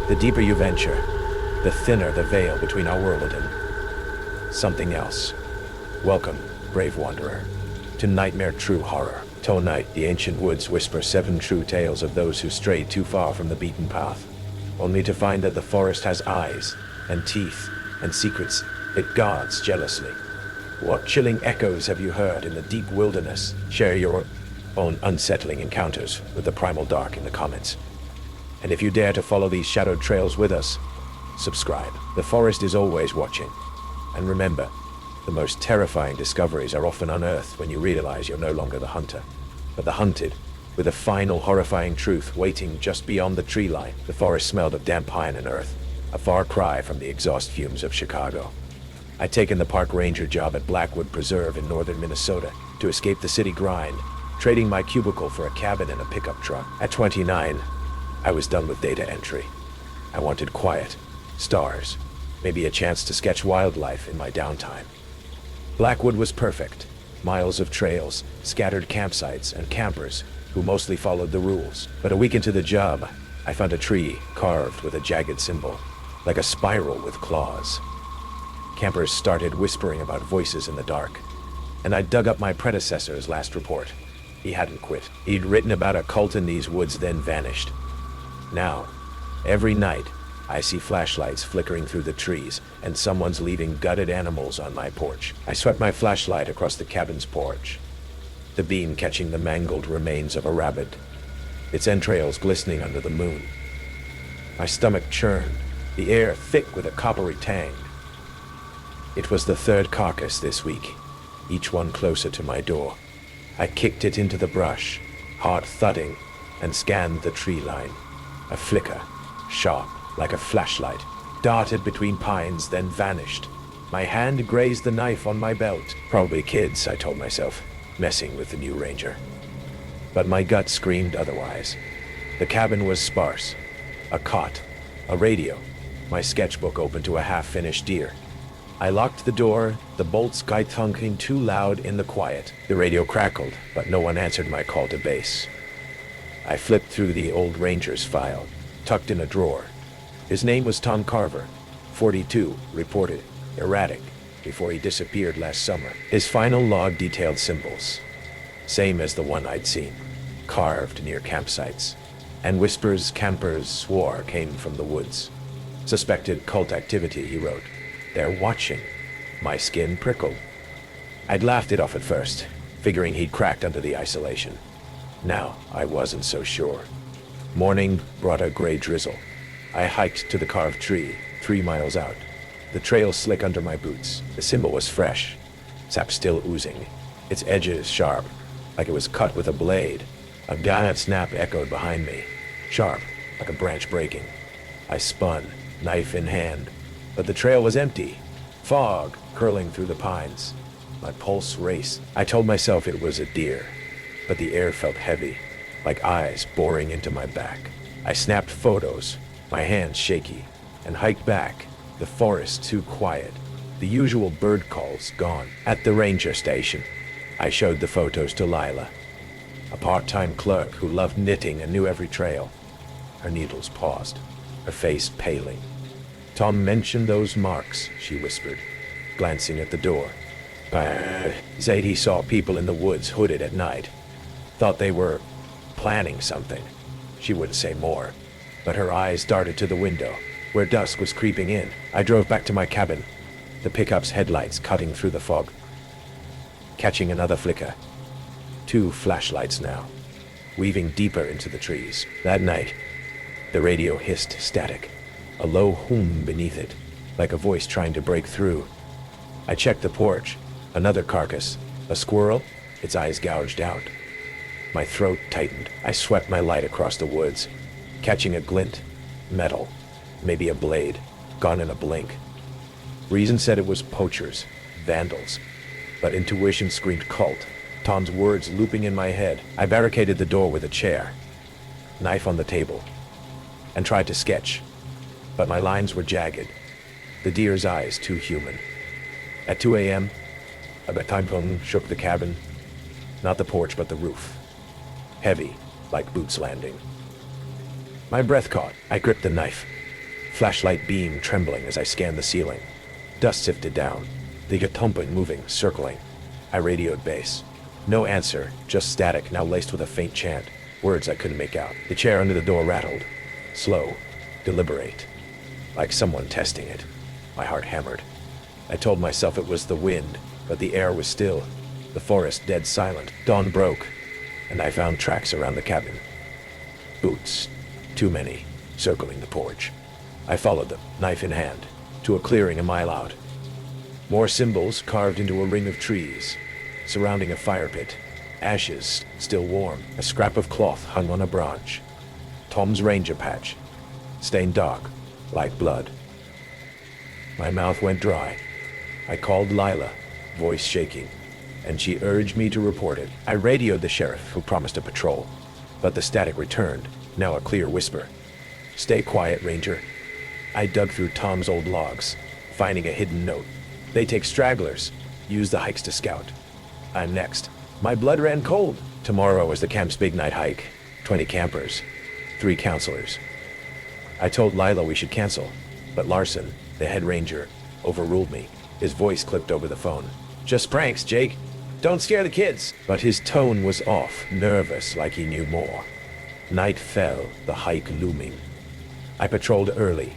The deeper you venture, the thinner the veil between our world and something else. Welcome, brave wanderer, to Nightmare True Horror. Tonight, the ancient woods whisper 7 true tales of those who strayed too far from the beaten path, only to find that the forest has eyes and teeth and secrets it guards jealously. What chilling echoes have you heard in the deep wilderness? Share your own unsettling encounters with the primal dark in the comments. And if you dare to follow these shadowed trails with us, subscribe. The forest is always watching. And remember, the most terrifying discoveries are often unearthed when you realize you're no longer the hunter, but the hunted, with a final horrifying truth waiting just beyond the tree line. The forest smelled of damp pine and earth, a far cry from the exhaust fumes of Chicago. I'd taken the park ranger job at Blackwood Preserve in northern Minnesota to escape the city grind, trading my cubicle for a cabin and a pickup truck. At 29, I was done with data entry. I wanted quiet, stars, maybe a chance to sketch wildlife in my downtime. Blackwood was perfect. Miles of trails, scattered campsites, and campers who mostly followed the rules. But a week into the job, I found a tree carved with a jagged symbol, like a spiral with claws. Campers started whispering about voices in the dark, and I dug up my predecessor's last report. He hadn't quit. He'd written about a cult in these woods, then vanished. Now, every night, I see flashlights flickering through the trees, and someone's leaving gutted animals on my porch. I swept my flashlight across the cabin's porch, the beam catching the mangled remains of a rabbit, its entrails glistening under the moon. My stomach churned, the air thick with a coppery tang. It was the 3rd carcass this week, each one closer to my door. I kicked it into the brush, heart thudding, and scanned the tree line. A flicker, sharp like a flashlight, darted between pines, then vanished. My hand grazed the knife on my belt. Probably kids, I told myself, messing with the new ranger. But my gut screamed otherwise. The cabin was sparse. A cot, a radio, my sketchbook open to a half-finished deer. I locked the door, the bolts thunking too loud in the quiet. The radio crackled, but no one answered my call to base. I flipped through the old ranger's file, tucked in a drawer. His name was Tom Carver, 42, reported erratic before he disappeared last summer. His final log detailed symbols, same as the one I'd seen, carved near campsites, and whispers campers swore came from the woods. Suspected cult activity, he wrote. They're watching. My skin prickled. I'd laughed it off at first, figuring he'd cracked under the isolation. Now, I wasn't so sure. Morning brought a gray drizzle. I hiked to the carved tree, 3 miles out. The trail slick under my boots. The symbol was fresh, sap still oozing, its edges sharp, like it was cut with a blade. A giant snap echoed behind me, sharp, like a branch breaking. I spun, knife in hand, but the trail was empty, fog curling through the pines. My pulse raced. I told myself it was a deer, but the air felt heavy, like eyes boring into my back. I snapped photos, my hands shaky, and hiked back, the forest too quiet, the usual bird calls gone. At the ranger station, I showed the photos to Lila, a part-time clerk who loved knitting and knew every trail. Her needles paused, her face paling. Tom mentioned those marks, she whispered, glancing at the door. Said he saw people in the woods hooded at night. Thought they were planning something. She wouldn't say more, but her eyes darted to the window, where dusk was creeping in. I drove back to my cabin, the pickup's headlights cutting through the fog. Catching another flicker. 2 flashlights now, weaving deeper into the trees. That night, the radio hissed static, a low hum beneath it, like a voice trying to break through. I checked the porch, another carcass, a squirrel, its eyes gouged out. My throat tightened. I swept my light across the woods, catching a glint, metal, maybe a blade, gone in a blink. Reason said it was poachers, vandals, but intuition screamed cult. Tom's words looping in my head. I barricaded the door with a chair, knife on the table, and tried to sketch, but my lines were jagged, the deer's eyes too human. At 2 a.m., a typhoon shook the cabin, not the porch but the roof, heavy like boots landing. My breath caught. I gripped the knife, Flashlight beam trembling as I scanned the ceiling. Dust sifted down. The guitar moving, circling. I radioed base. No answer, just static, now laced with a faint chant. Words I couldn't make out. The chair under the door rattled. Slow. Deliberate. Like someone testing it. My heart hammered. I told myself it was the wind, but the air was still. The forest dead silent. Dawn broke, and I found tracks around the cabin. Boots. Too many. Circling the porch. I followed them, knife in hand, to a clearing a mile out. More symbols carved into a ring of trees, surrounding a fire pit. Ashes, still warm. A scrap of cloth hung on a branch. Tom's ranger patch, stained dark, like blood. My mouth went dry. I called Lila, voice shaking, and she urged me to report it. I radioed the sheriff, who promised a patrol, but the static returned, now a clear whisper. Stay quiet, Ranger. I dug through Tom's old logs, finding a hidden note. They take stragglers, use the hikes to scout. I'm next. My blood ran cold. Tomorrow is the camp's big night hike. 20 campers, 3 counselors. I told Lila we should cancel, but Larson, the head ranger, overruled me. His voice clipped over the phone. Just pranks, Jake. Don't scare the kids. But his tone was off, nervous, like he knew more. Night fell, the hike looming. I patrolled early,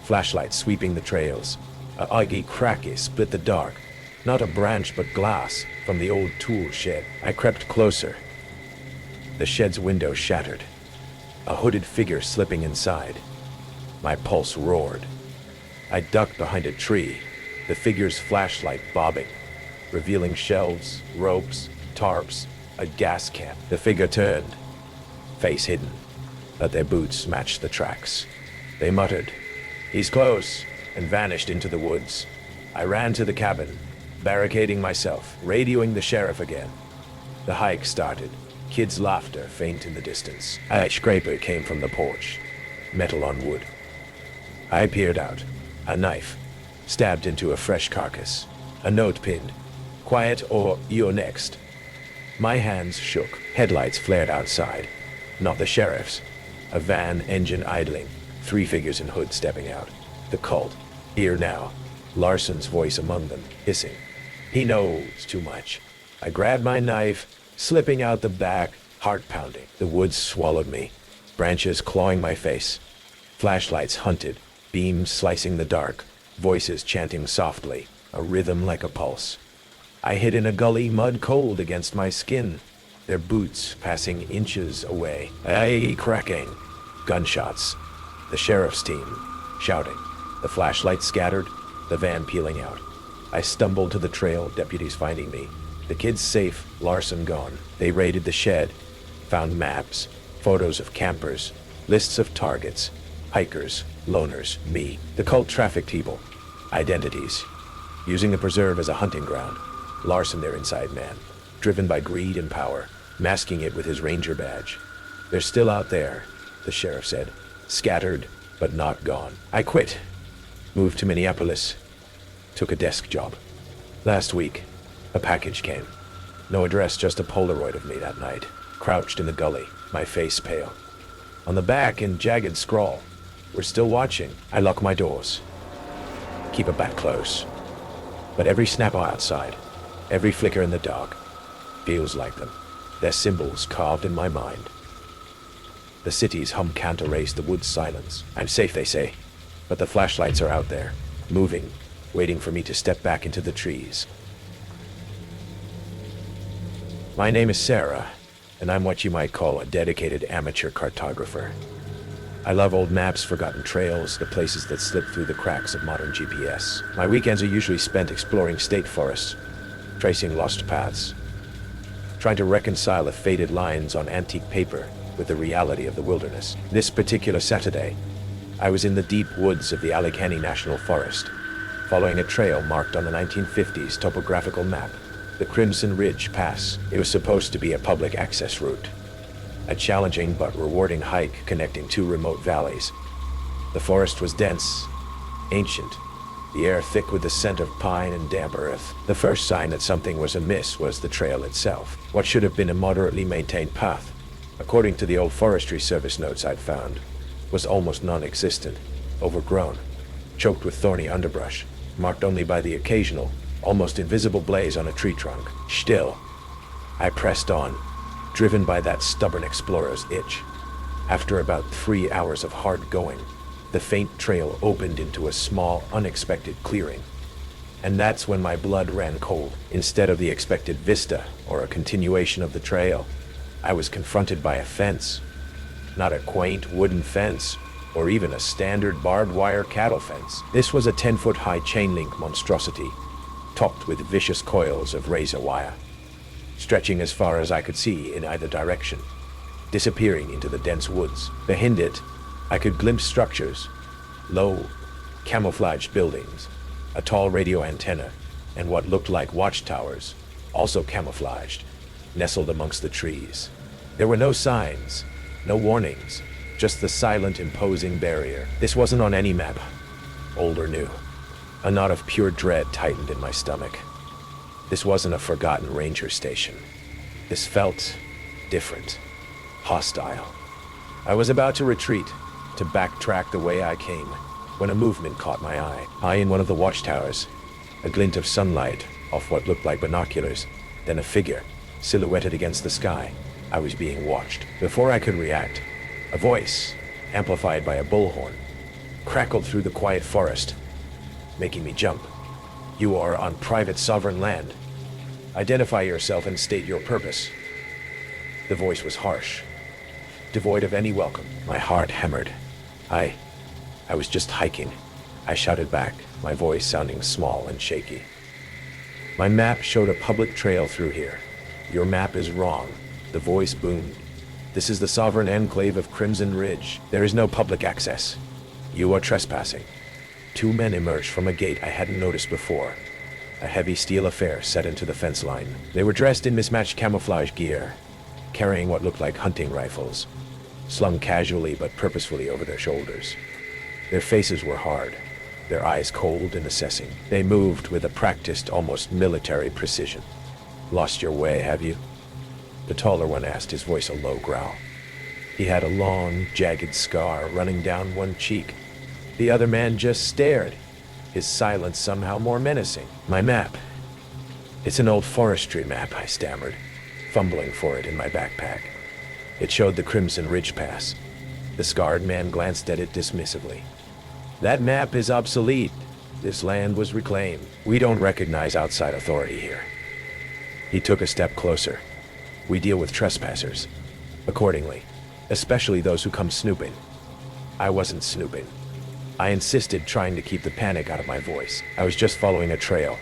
flashlights sweeping the trails. A ugly cracky split the dark. Not a branch but glass from the old tool shed. I crept closer. The shed's window shattered. A hooded figure slipping inside. My pulse roared. I ducked behind a tree, the figure's flashlight bobbing, revealing shelves, ropes, tarps, a gas can. The figure turned, face hidden, but their boots matched the tracks. They muttered, "He's close," and vanished into the woods. I ran to the cabin, barricading myself, radioing the sheriff again. The hike started, kids' laughter faint in the distance. A scraper came from the porch, metal on wood. I peered out, a knife, stabbed into a fresh carcass, a note pinned, "Quiet or you're next." My hands shook, headlights flared outside, not the sheriff's. A van, engine idling, 3 figures in hoods stepping out. The cult, here now, Larson's voice among them, hissing. He knows too much. I grabbed my knife, slipping out the back, heart pounding. The woods swallowed me, branches clawing my face. Flashlights hunted, beams slicing the dark, voices chanting softly, a rhythm like a pulse. I hid in a gully, mud cold against my skin, their boots passing inches away. Aye, cracking. Gunshots. The sheriff's team, shouting. The flashlight scattered, the van peeling out. I stumbled to the trail, deputies finding me. The kids safe, Larson gone. They raided the shed, found maps, photos of campers, lists of targets, hikers, loners, me. The cult trafficked people, identities, using the preserve as a hunting ground. Larson their inside man, driven by greed and power, masking it with his ranger badge. They're still out there, the sheriff said, scattered, but not gone. I quit, moved to Minneapolis, took a desk job. Last week, a package came. No address, just a Polaroid of me that night, crouched in the gully, my face pale. On the back, in jagged scrawl, "We're still watching." I lock my doors, keep a bat close. But every snap outside, every flicker in the dark, feels like them. Their symbols carved in my mind. The city's hum can't erase the wood's silence. I'm safe, they say, but the flashlights are out there, moving, waiting for me to step back into the trees. My name is Sarah, and I'm what you might call a dedicated amateur cartographer. I love old maps, forgotten trails, the places that slip through the cracks of modern GPS. My weekends are usually spent exploring state forests, tracing lost paths, trying to reconcile the faded lines on antique paper with the reality of the wilderness. This particular Saturday, I was in the deep woods of the Allegheny National Forest, following a trail marked on the 1950s topographical map, the Crimson Ridge Pass. It was supposed to be a public access route, a challenging but rewarding hike connecting 2 remote valleys. The forest was dense, ancient, the air thick with the scent of pine and damp earth. The first sign that something was amiss was the trail itself. What should have been a moderately maintained path, according to the old Forestry Service notes I'd found, was almost non-existent. overgrown, choked with thorny underbrush, marked only by the occasional, almost invisible blaze on a tree trunk. Still, I pressed on, driven by that stubborn explorer's itch. After about 3 hours of hard going, the faint trail opened into a small, unexpected clearing. And that's when my blood ran cold. Instead of the expected vista or a continuation of the trail, I was confronted by a fence. Not a quaint wooden fence, or even a standard barbed wire cattle fence. This was a 10-foot-high chain-link monstrosity, topped with vicious coils of razor wire, stretching as far as I could see in either direction, disappearing into the dense woods. Behind it, I could glimpse structures, low, camouflaged buildings, a tall radio antenna, and what looked like watchtowers, also camouflaged, nestled amongst the trees. There were no signs, no warnings, just the silent, imposing barrier. This wasn't on any map, old or new. A knot of pure dread tightened in my stomach. This wasn't a forgotten ranger station. This felt different, hostile. I was about to retreat, to backtrack the way I came, when a movement caught my eye. High in one of the watchtowers, a glint of sunlight off what looked like binoculars, then a figure, silhouetted against the sky. I was being watched. Before I could react, a voice, amplified by a bullhorn, crackled through the quiet forest, making me jump. "You are on private sovereign land. Identify yourself and state your purpose." The voice was harsh, devoid of any welcome. My heart hammered. I was just hiking, I shouted back, my voice sounding small and shaky. "My map showed a public trail through here. Your map is wrong," the voice boomed. "This is the sovereign enclave of Crimson Ridge. There is no public access. You are trespassing." 2 men emerged from a gate I hadn't noticed before, a heavy steel affair set into the fence line. They were dressed in mismatched camouflage gear, carrying what looked like hunting rifles, slung casually but purposefully over their shoulders. Their faces were hard, their eyes cold and assessing. They moved with a practiced, almost military precision. "Lost your way, have you?" The taller one asked, his voice a low growl. He had a long, jagged scar running down one cheek. The other man just stared, his silence somehow more menacing. "My map. It's an old forestry map," I stammered, fumbling for it in my backpack. It showed the Crimson Ridge Pass. The scarred man glanced at it dismissively. "That map is obsolete. This land was reclaimed. We don't recognize outside authority here." He took a step closer. "We deal with trespassers, accordingly, especially those who come snooping." I wasn't snooping. I insisted, trying to keep the panic out of my voice. I was just following a trail.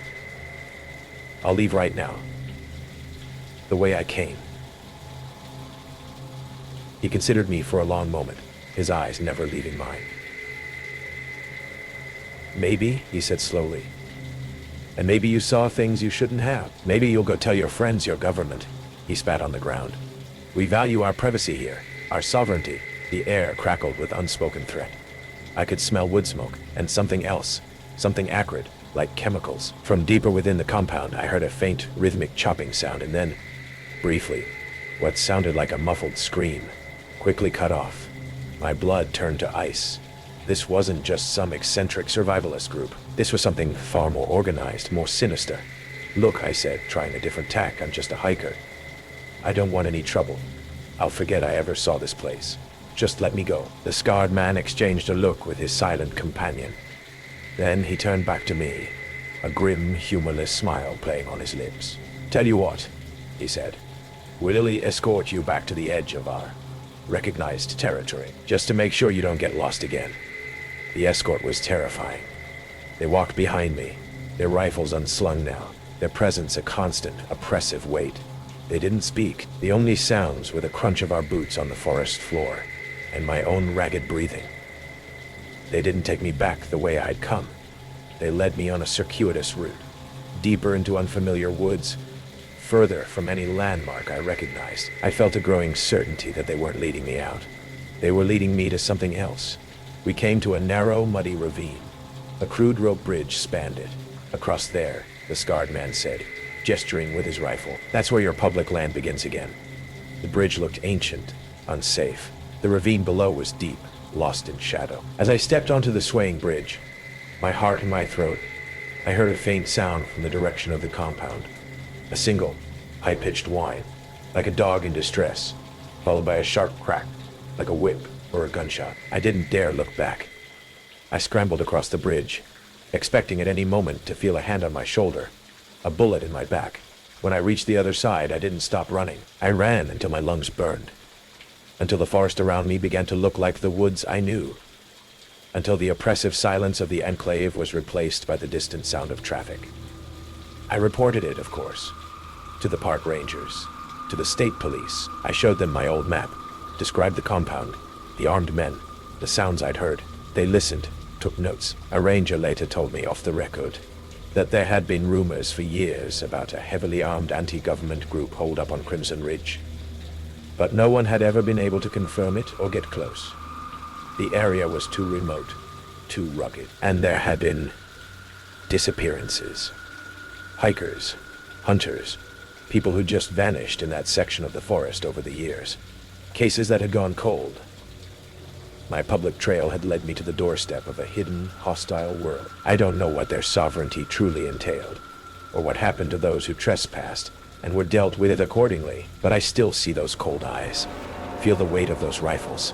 "I'll leave right now. The way I came." He considered me for a long moment, his eyes never leaving mine. "Maybe," he said slowly. "And maybe you saw things you shouldn't have. Maybe you'll go tell your friends, your government." He spat on the ground. "We value our privacy here, our sovereignty." The air crackled with unspoken threat. I could smell wood smoke, and something else, something acrid, like chemicals. From deeper within the compound, I heard a faint, rhythmic chopping sound, and then, briefly, what sounded like a muffled scream, quickly cut off. My blood turned to ice. This wasn't just some eccentric survivalist group. This was something far more organized, more sinister. "Look," I said, trying a different tack, "I'm just a hiker. I don't want any trouble. I'll forget I ever saw this place. Just let me go." The scarred man exchanged a look with his silent companion. Then he turned back to me, a grim, humorless smile playing on his lips. "Tell you what," he said. "We'll escort you back to the edge of our recognized territory, just to make sure you don't get lost again." The escort was terrifying. They walked behind me, their rifles unslung now, their presence a constant, oppressive weight. They didn't speak. The only sounds were the crunch of our boots on the forest floor, and my own ragged breathing. They didn't take me back the way I'd come. They led me on a circuitous route, deeper into unfamiliar woods, further from any landmark I recognized. I felt a growing certainty that they weren't leading me out. They were leading me to something else. We came to a narrow, muddy ravine. A crude rope bridge spanned it. "Across there," the scarred man said, gesturing with his rifle. "That's where your public land begins again." The bridge looked ancient, unsafe. The ravine below was deep, lost in shadow. As I stepped onto the swaying bridge, my heart in my throat, I heard a faint sound from the direction of the compound. A single, high-pitched whine, like a dog in distress, followed by a sharp crack, like a whip or a gunshot. I didn't dare look back. I scrambled across the bridge, expecting at any moment to feel a hand on my shoulder, a bullet in my back. When I reached the other side, I didn't stop running. I ran until my lungs burned, until the forest around me began to look like the woods I knew, until the oppressive silence of the enclave was replaced by the distant sound of traffic. I reported it, of course, to the park rangers, to the state police. I showed them my old map, described the compound, the armed men, the sounds I'd heard. They listened, took notes. A ranger later told me off the record that there had been rumors for years about a heavily armed anti-government group holed up on Crimson Ridge, but no one had ever been able to confirm it or get close. The area was too remote, too rugged, and there had been disappearances. Hikers, hunters, people who just vanished in that section of the forest over the years. Cases that had gone cold. My public trail had led me to the doorstep of a hidden, hostile world. I don't know what their sovereignty truly entailed, or what happened to those who trespassed and were dealt with it accordingly, but I still see those cold eyes, feel the weight of those rifles,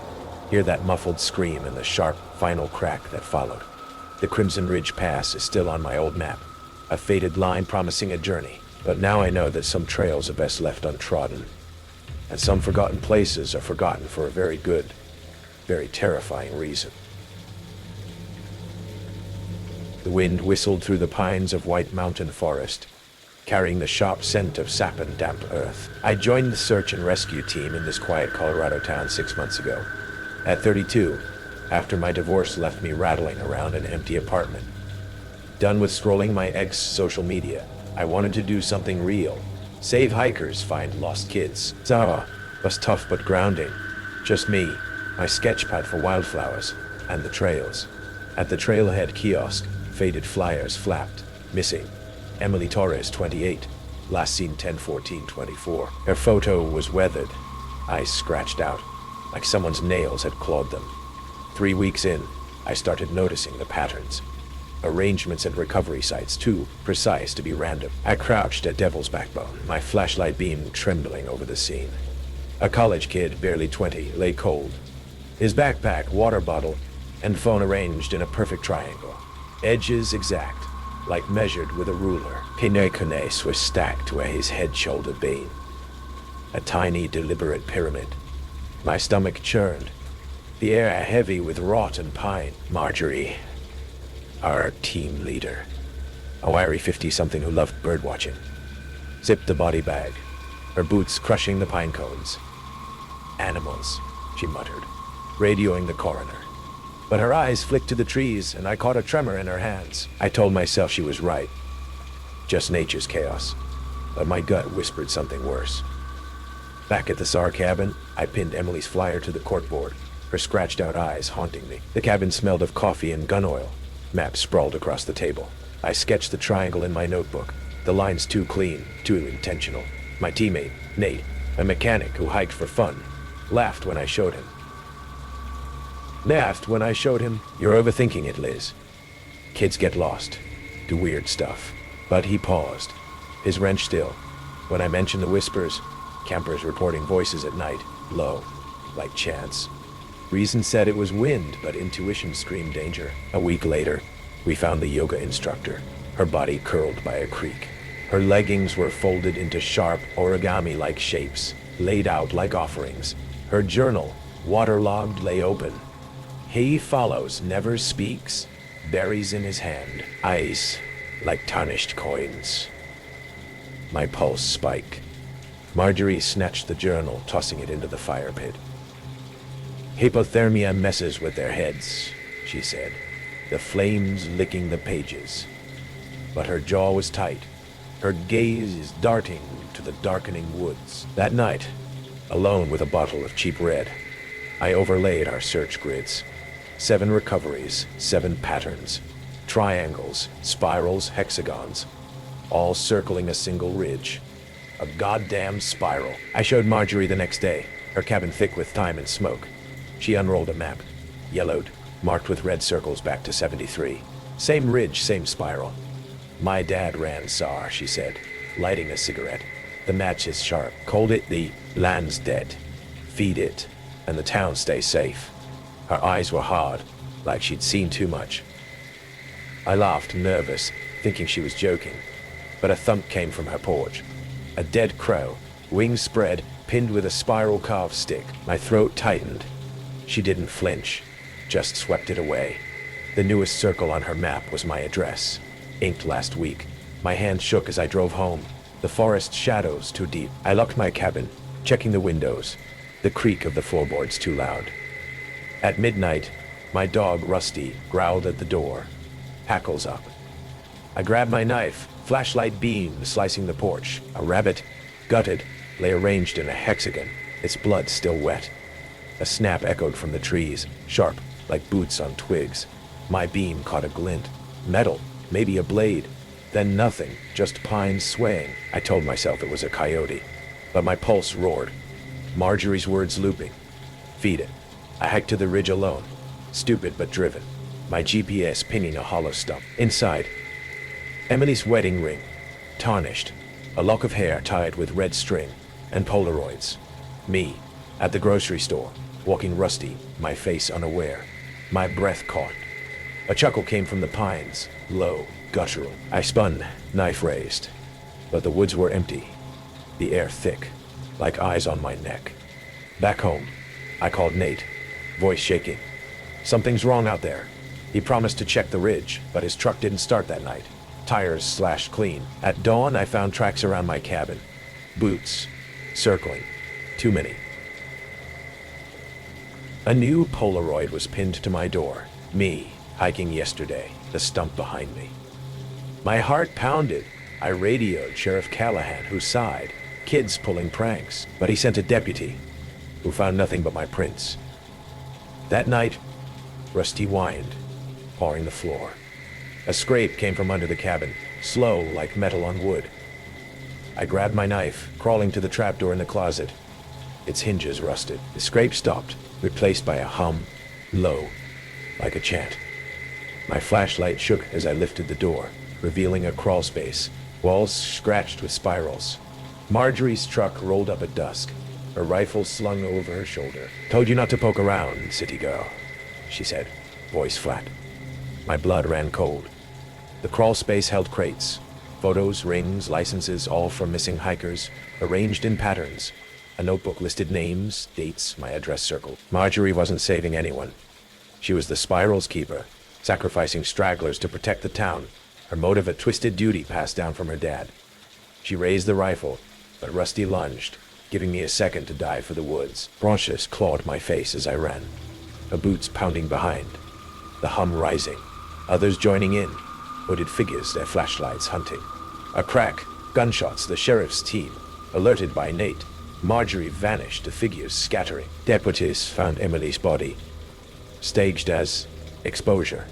hear that muffled scream and the sharp, final crack that followed. The Crimson Ridge Pass is still on my old map, a faded line promising a journey, but now I know that some trails are best left untrodden, and some forgotten places are forgotten for a very good, very terrifying reason. The wind whistled through the pines of White Mountain Forest, carrying the sharp scent of sap and damp earth. I joined the search and rescue team in this quiet Colorado town 6 months ago. At 32, after my divorce left me rattling around an empty apartment. Done with scrolling my ex social media, I wanted to do something real. Save hikers, find lost kids. Zawa was tough but grounding. Just me, my sketchpad for wildflowers, and the trails. At the trailhead kiosk, faded flyers flapped. Missing. Emily Torres, 28. Last seen 10/14/24. Her photo was weathered, eyes scratched out, like someone's nails had clawed them. 3 weeks in, I started noticing the patterns. Arrangements and recovery sites too precise to be random. I crouched at Devil's Backbone, my flashlight beam trembling over the scene. A college kid, barely 20, lay cold. His backpack, water bottle, and phone arranged in a perfect triangle. Edges exact, like measured with a ruler. Pinot was stacked where his head shouldered been. A tiny, deliberate pyramid. My stomach churned, the air heavy with rot and pine. Marjorie, our team leader, a wiry 50-something who loved birdwatching, zipped the body bag, her boots crushing the pine cones. Animals, she muttered, radioing the coroner. But her eyes flicked to the trees, and I caught a tremor in her hands. I told myself she was right. Just nature's chaos. But my gut whispered something worse. Back at the SAR cabin, I pinned Emily's flyer to the corkboard, her scratched-out eyes haunting me. The cabin smelled of coffee and gun oil. Maps sprawled across the table. I sketched the triangle in my notebook. The lines too clean, too intentional. My teammate, Nate, a mechanic who hiked for fun, laughed when I showed him. You're overthinking it, Liz. Kids get lost, do weird stuff. But he paused, his wrench still. When I mentioned the whispers, campers reporting voices at night, low, like chants. Reason said it was wind, but intuition screamed danger. A week later, we found the yoga instructor, her body curled by a creek. Her leggings were folded into sharp, origami-like shapes, laid out like offerings. Her journal, waterlogged, lay open. He follows, never speaks, berries in his hand, eyes like tarnished coins. My pulse spiked. Marjorie snatched the journal, tossing it into the fire pit. Hypothermia messes with their heads, she said, the flames licking the pages. But her jaw was tight, her gaze darting to the darkening woods. That night, alone with a bottle of cheap red, I overlaid our search grids. 7 recoveries, 7 patterns, triangles, spirals, hexagons, all circling a single ridge. A goddamn spiral. I showed Marjorie the next day, her cabin thick with thyme and smoke. She unrolled a map, yellowed, marked with red circles back to 73. Same ridge, same spiral. My dad ran SAR, she said, lighting a cigarette. The match is sharp. Called it the land's dead. Feed it, and the town stays safe. Her eyes were hard, like she'd seen too much. I laughed, nervous, thinking she was joking. But a thump came from her porch. A dead crow, wings spread, pinned with a spiral carved stick. My throat tightened. She didn't flinch, just swept it away. The newest circle on her map was my address, inked last week. My hand shook as I drove home. The forest shadows too deep. I locked my cabin, checking the windows. The creak of the floorboards too loud. At midnight, my dog Rusty growled at the door, hackles up. I grabbed my knife, flashlight beam slicing the porch. A rabbit, gutted, lay arranged in a hexagon, its blood still wet. A snap echoed from the trees, sharp, like boots on twigs. My beam caught a glint. Metal, maybe a blade. Then nothing, just pines swaying. I told myself it was a coyote, but my pulse roared. Marjorie's words looping. Feed it. I hiked to the ridge alone, stupid but driven. My GPS pinging a hollow stump. Inside, Emily's wedding ring, tarnished. A lock of hair tied with red string, and Polaroids. Me, at the grocery store, walking rusty, my face unaware. My breath caught. A chuckle came from the pines, low, guttural. I spun, knife raised. But the woods were empty, the air thick, like eyes on my neck. Back home, I called Nate, voice shaking. Something's wrong out there. He promised to check the ridge, but his truck didn't start that night. Tires slashed clean. At dawn, I found tracks around my cabin. Boots, circling, too many. A new Polaroid was pinned to my door. Me, hiking yesterday, the stump behind me. My heart pounded. I radioed Sheriff Callahan, who sighed. Kids pulling pranks. But he sent a deputy, who found nothing but my prints. That night, Rusty whined, pawing the floor. A scrape came from under the cabin, slow like metal on wood. I grabbed my knife, crawling to the trapdoor in the closet. Its hinges rusted. The scrape stopped, replaced by a hum, low, like a chant. My flashlight shook as I lifted the door, revealing a crawl space, walls scratched with spirals. Marjorie's truck rolled up at dusk, her rifle slung over her shoulder. Told you not to poke around, city girl, she said, voice flat. My blood ran cold. The crawl space held crates, photos, rings, licenses, all from missing hikers, arranged in patterns. A notebook listed names, dates, my address circled. Marjorie wasn't saving anyone. She was the spiral's keeper, sacrificing stragglers to protect the town, her motive a twisted duty passed down from her dad. She raised the rifle, but Rusty lunged, giving me a second to dive for the woods. Branches clawed my face as I ran, her boots pounding behind, the hum rising, others joining in, hooded figures, their flashlights hunting. A crack, gunshots, the sheriff's team, alerted by Nate. Marjorie vanished, the figures scattering. Deputies found Emily's body, staged as exposure,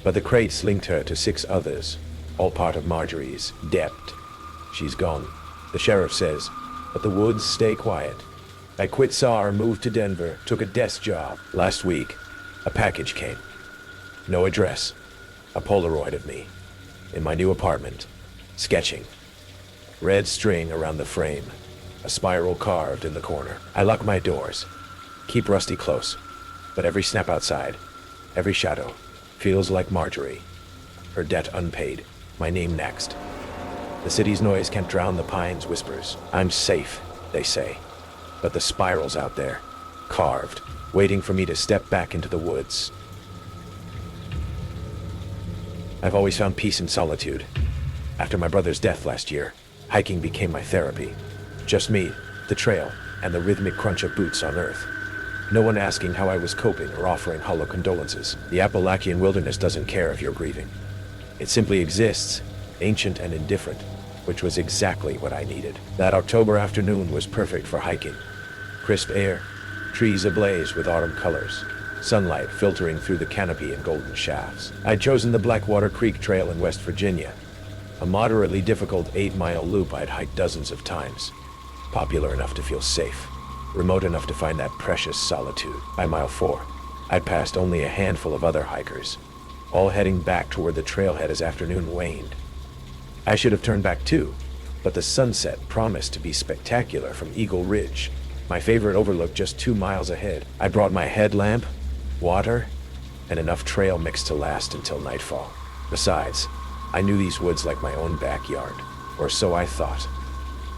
but the crates linked her to 6 others, all part of Marjorie's debt. She's gone, the sheriff says, but the woods stay quiet. I quit SAR, moved to Denver, took a desk job. Last week, a package came. No address. A Polaroid of me, in my new apartment, sketching. Red string around the frame, a spiral carved in the corner. I lock my doors, keep Rusty close, but every snap outside, every shadow, feels like Marjorie. Her debt unpaid, my name next. The city's noise can't drown the pines' whispers. I'm safe, they say, but the spiral's out there, carved, waiting for me to step back into the woods. I've always found peace in solitude. After my brother's death last year, hiking became my therapy. Just me, the trail, and the rhythmic crunch of boots on earth. No one asking how I was coping or offering hollow condolences. The Appalachian wilderness doesn't care if you're grieving. It simply exists, ancient and indifferent, which was exactly what I needed. That October afternoon was perfect for hiking. Crisp air, trees ablaze with autumn colors, sunlight filtering through the canopy in golden shafts. I'd chosen the Blackwater Creek Trail in West Virginia, a moderately difficult 8-mile loop I'd hiked dozens of times, popular enough to feel safe. remote enough to find that precious solitude. By mile 4, I'd passed only a handful of other hikers, all heading back toward the trailhead as afternoon waned. I should have turned back too, but the sunset promised to be spectacular from Eagle Ridge, my favorite overlook just 2 miles ahead. I brought my headlamp, water, and enough trail mix to last until nightfall. Besides, I knew these woods like my own backyard, or so I thought.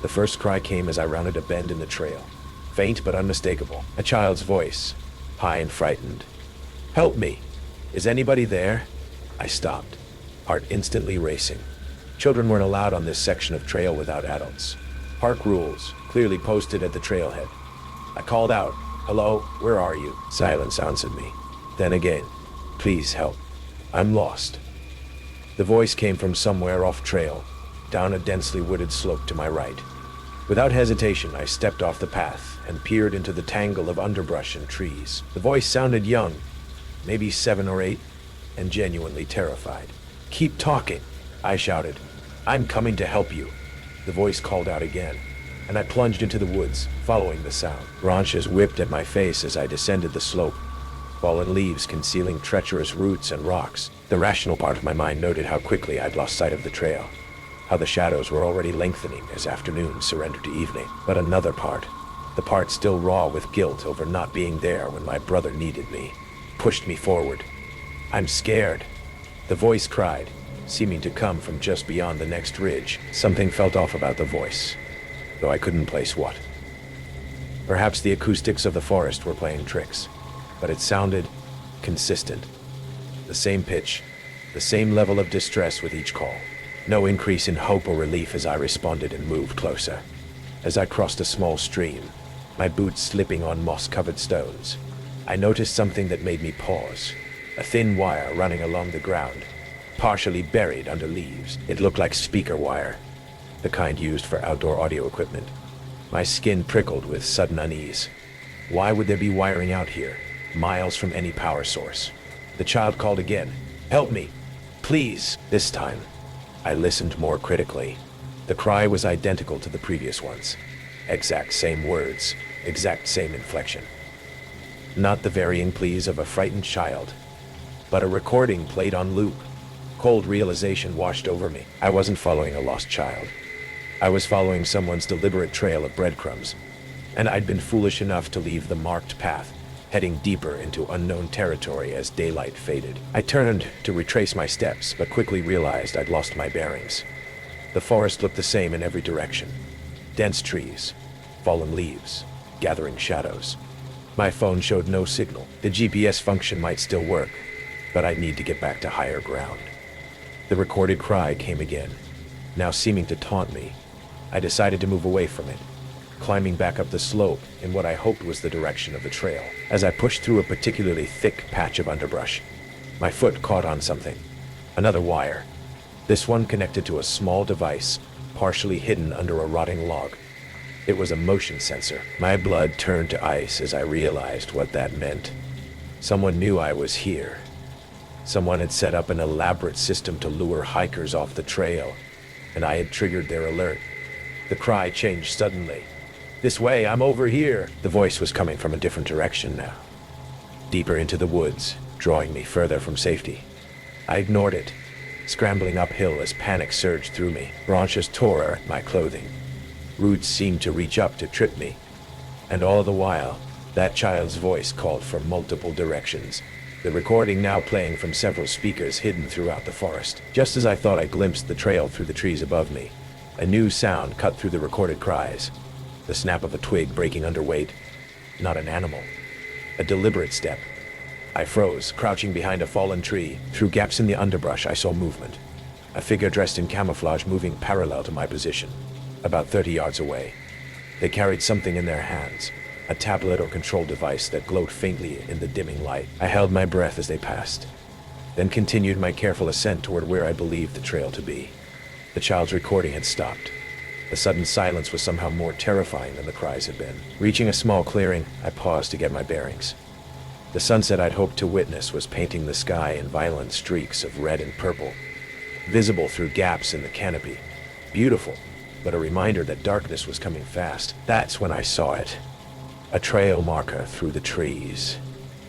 The first cry came as I rounded a bend in the trail, faint but unmistakable. A child's voice, high and frightened. "Help me! Is anybody there?" I stopped, heart instantly racing. Children weren't allowed on this section of trail without adults. Park rules, clearly posted at the trailhead. I called out, "Hello, where are you?" Silence answered me. Then again, "Please help. I'm lost." The voice came from somewhere off trail, down a densely wooded slope to my right. Without hesitation, I stepped off the path and peered into the tangle of underbrush and trees. The voice sounded young, maybe 7 or 8, and genuinely terrified. "Keep talking," I shouted. "I'm coming to help you." The voice called out again, and I plunged into the woods, following the sound. Branches whipped at my face as I descended the slope, fallen leaves concealing treacherous roots and rocks. The rational part of my mind noted how quickly I'd lost sight of the trail, how the shadows were already lengthening as afternoon surrendered to evening. But another part, the part still raw with guilt over not being there when my brother needed me, pushed me forward. "I'm scared," the voice cried, seeming to come from just beyond the next ridge. Something felt off about the voice, though I couldn't place what. Perhaps the acoustics of the forest were playing tricks, but it sounded consistent. The same pitch, the same level of distress with each call. No increase in hope or relief as I responded and moved closer. As I crossed a small stream, my boots slipping on moss-covered stones, I noticed something that made me pause. A thin wire running along the ground, partially buried under leaves. It looked like speaker wire, the kind used for outdoor audio equipment. My skin prickled with sudden unease. Why would there be wiring out here, miles from any power source? The child called again. "Help me, please." This time, I listened more critically. The cry was identical to the previous ones. Exact same words, exact same inflection. Not the varying pleas of a frightened child, but a recording played on loop. Cold realization washed over me. I wasn't following a lost child. I was following someone's deliberate trail of breadcrumbs, and I'd been foolish enough to leave the marked path, heading deeper into unknown territory as daylight faded. I turned to retrace my steps, but quickly realized I'd lost my bearings. The forest looked the same in every direction. Dense trees, fallen leaves, gathering shadows. My phone showed no signal. The GPS function might still work, but I'd need to get back to higher ground. The recorded cry came again, now seeming to taunt me. I decided to move away from it, climbing back up the slope in what I hoped was the direction of the trail. As I pushed through a particularly thick patch of underbrush, my foot caught on something. Another wire. This one connected to a small device, partially hidden under a rotting log. It was a motion sensor. My blood turned to ice as I realized what that meant. Someone knew I was here. Someone had set up an elaborate system to lure hikers off the trail, and I had triggered their alert. The cry changed suddenly. "This way, I'm over here." The voice was coming from a different direction now, deeper into the woods, drawing me further from safety. I ignored it, scrambling uphill as panic surged through me. Branches tore at my clothing. Roots seemed to reach up to trip me. And all the while, that child's voice called from multiple directions, the recording now playing from several speakers hidden throughout the forest. Just as I thought I glimpsed the trail through the trees above me, a new sound cut through the recorded cries. The snap of a twig breaking under weight. Not an animal. A deliberate step. I froze, crouching behind a fallen tree. Through gaps in the underbrush, I saw movement. A figure dressed in camouflage moving parallel to my position, about 30 yards away. They carried something in their hands, a tablet or control device that glowed faintly in the dimming light. I held my breath as they passed, then continued my careful ascent toward where I believed the trail to be. The child's recording had stopped. The sudden silence was somehow more terrifying than the cries had been. Reaching a small clearing, I paused to get my bearings. The sunset I'd hoped to witness was painting the sky in violent streaks of red and purple, visible through gaps in the canopy. Beautiful, but a reminder that darkness was coming fast. That's when I saw it. A trail marker through the trees.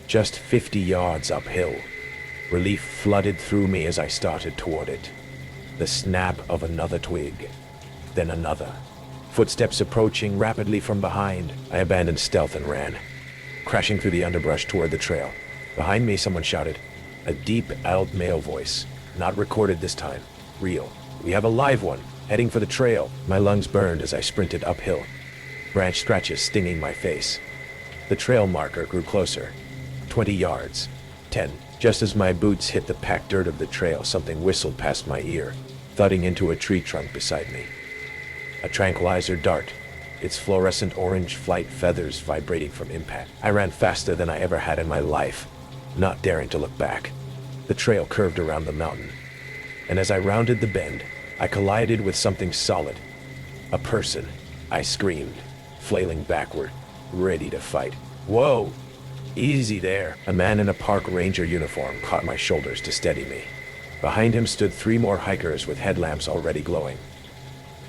Just 50 yards uphill. Relief flooded through me as I started toward it. The snap of another twig. Then another. Footsteps approaching rapidly from behind. I abandoned stealth and ran, crashing through the underbrush toward the trail. Behind me, someone shouted. A deep, adult male voice. Not recorded this time. Real. We have a live one, heading for the trail. My lungs burned as I sprinted uphill. Branch scratches stinging my face. The trail marker grew closer. 20 yards. 10. Just as my boots hit the packed dirt of the trail, something whistled past my ear, thudding into a tree trunk beside me. A tranquilizer dart, its fluorescent orange flight feathers vibrating from impact. I ran faster than I ever had in my life, not daring to look back. The trail curved around the mountain, and as I rounded the bend, I collided with something solid. A person. I screamed, flailing backward, ready to fight. Whoa! Easy there. A man in a park ranger uniform caught my shoulders to steady me. Behind him stood 3 more hikers with headlamps already glowing.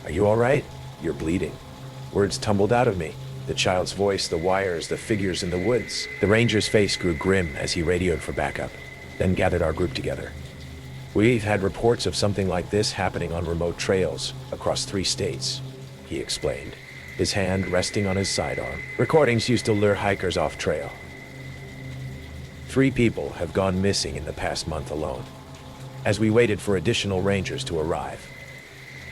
Are you all right? You're bleeding. Words tumbled out of me. The child's voice, the wires, the figures in the woods. The ranger's face grew grim as he radioed for backup, then gathered our group together. We've had reports of something like this happening on remote trails across 3 states, he explained, his hand resting on his sidearm. Recordings used to lure hikers off trail. 3 people have gone missing in the past month alone. As we waited for additional rangers to arrive,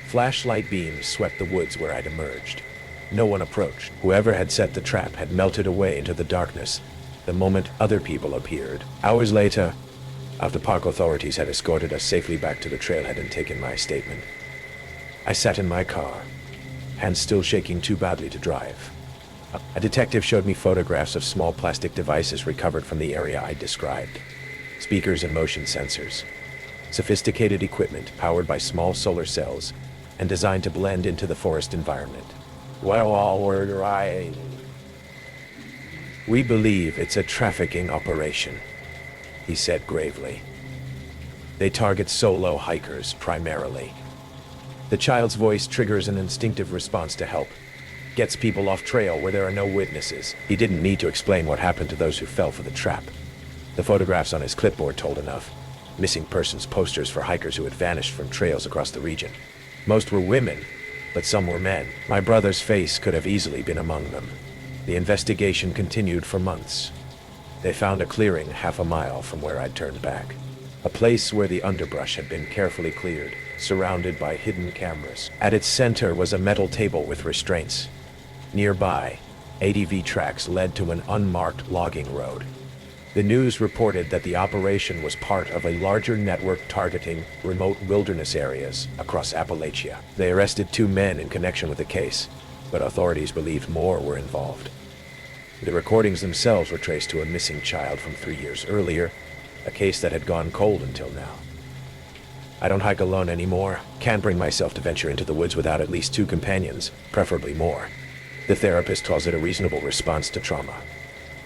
flashlight beams swept the woods where I'd emerged. No one approached. Whoever had set the trap had melted away into the darkness the moment other people appeared. Hours later, after park authorities had escorted us safely back to the trailhead and taken my statement, I sat in my car, hands still shaking too badly to drive. A detective showed me photographs of small plastic devices recovered from the area I described. Speakers and motion sensors. Sophisticated equipment powered by small solar cells and designed to blend into the forest environment. Well, all were right. We believe it's a trafficking operation, he said gravely. They target solo hikers primarily. The child's voice triggers an instinctive response to help. Gets people off trail where there are no witnesses. He didn't need to explain what happened to those who fell for the trap. The photographs on his clipboard told enough. Missing persons posters for hikers who had vanished from trails across the region. Most were women, but some were men. My brother's face could have easily been among them. The investigation continued for months. They found a clearing half a mile from where I'd turned back. A place where the underbrush had been carefully cleared, surrounded by hidden cameras. At its center was a metal table with restraints. Nearby, ATV tracks led to an unmarked logging road. The news reported that the operation was part of a larger network targeting remote wilderness areas across Appalachia. They arrested 2 men in connection with the case, but authorities believed more were involved. The recordings themselves were traced to a missing child from 3 years earlier, a case that had gone cold until now. I don't hike alone anymore. Can't bring myself to venture into the woods without at least 2 companions, preferably more. The therapist calls it a reasonable response to trauma.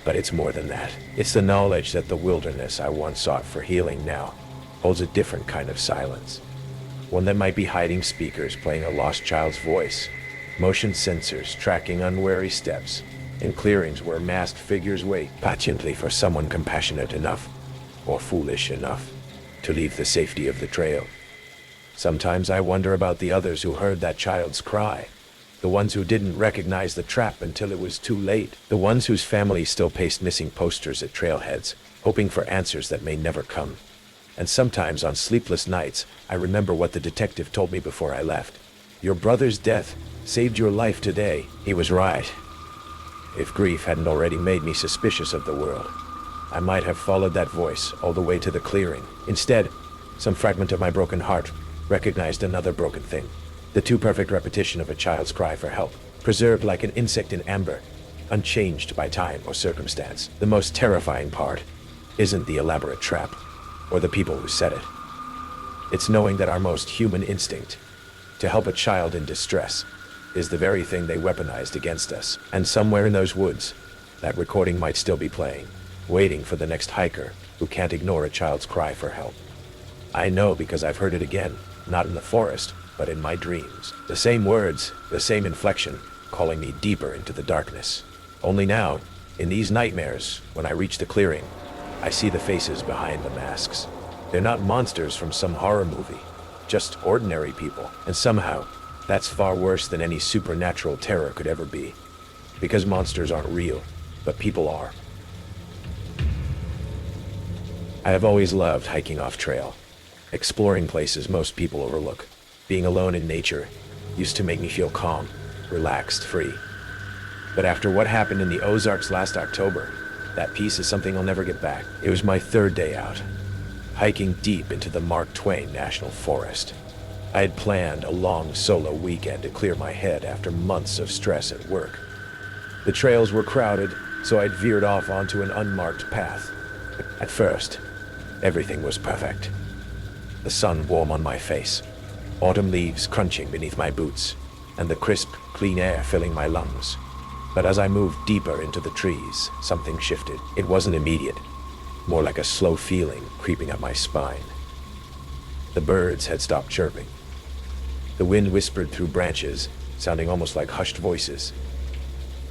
But it's more than that. It's the knowledge that the wilderness I once sought for healing now holds a different kind of silence. One that might be hiding speakers playing a lost child's voice, motion sensors tracking unwary steps, and clearings where masked figures wait patiently for someone compassionate enough, or foolish enough, to leave the safety of the trail. Sometimes I wonder about the others who heard that child's cry. The ones who didn't recognize the trap until it was too late. The ones whose families still paste missing posters at trailheads, hoping for answers that may never come. And sometimes on sleepless nights, I remember what the detective told me before I left. Your brother's death saved your life today. He was right. If grief hadn't already made me suspicious of the world, I might have followed that voice all the way to the clearing. Instead, some fragment of my broken heart recognized another broken thing. The too perfect repetition of a child's cry for help, preserved like an insect in amber, unchanged by time or circumstance. The most terrifying part isn't the elaborate trap, or the people who set it. It's knowing that our most human instinct, to help a child in distress, is the very thing they weaponized against us. And somewhere in those woods, that recording might still be playing, waiting for the next hiker who can't ignore a child's cry for help. I know because I've heard it again, not in the forest, but in my dreams. The same words, the same inflection, calling me deeper into the darkness. Only now, in these nightmares, when I reach the clearing, I see the faces behind the masks. They're not monsters from some horror movie, just ordinary people. And somehow, that's far worse than any supernatural terror could ever be. Because monsters aren't real, but people are. I have always loved hiking off trail, exploring places most people overlook. Being alone in nature used to make me feel calm, relaxed, free. But after what happened in the Ozarks last October, that peace is something I'll never get back. It was my third day out, hiking deep into the Mark Twain National Forest. I had planned a long solo weekend to clear my head after months of stress at work. The trails were crowded, so I'd veered off onto an unmarked path. At first, everything was perfect. The sun warm on my face, autumn leaves crunching beneath my boots, and the crisp, clean air filling my lungs. But as I moved deeper into the trees, something shifted. It wasn't immediate, more like a slow feeling creeping up my spine. The birds had stopped chirping. The wind whispered through branches, sounding almost like hushed voices.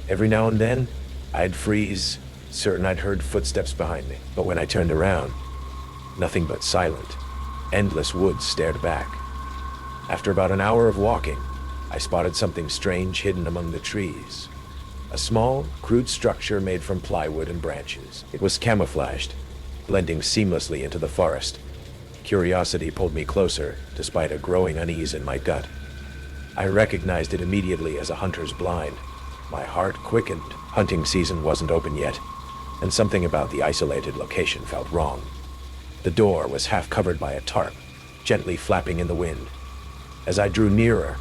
Every now and then, I'd freeze, certain I'd heard footsteps behind me. But when I turned around, nothing but silent, endless woods stared back. After about an hour of walking, I spotted something strange hidden among the trees. A small, crude structure made from plywood and branches. It was camouflaged, blending seamlessly into the forest. Curiosity pulled me closer, despite a growing unease in my gut. I recognized it immediately as a hunter's blind. My heart quickened. Hunting season wasn't open yet, and something about the isolated location felt wrong. The door was half covered by a tarp, gently flapping in the wind. As I drew nearer,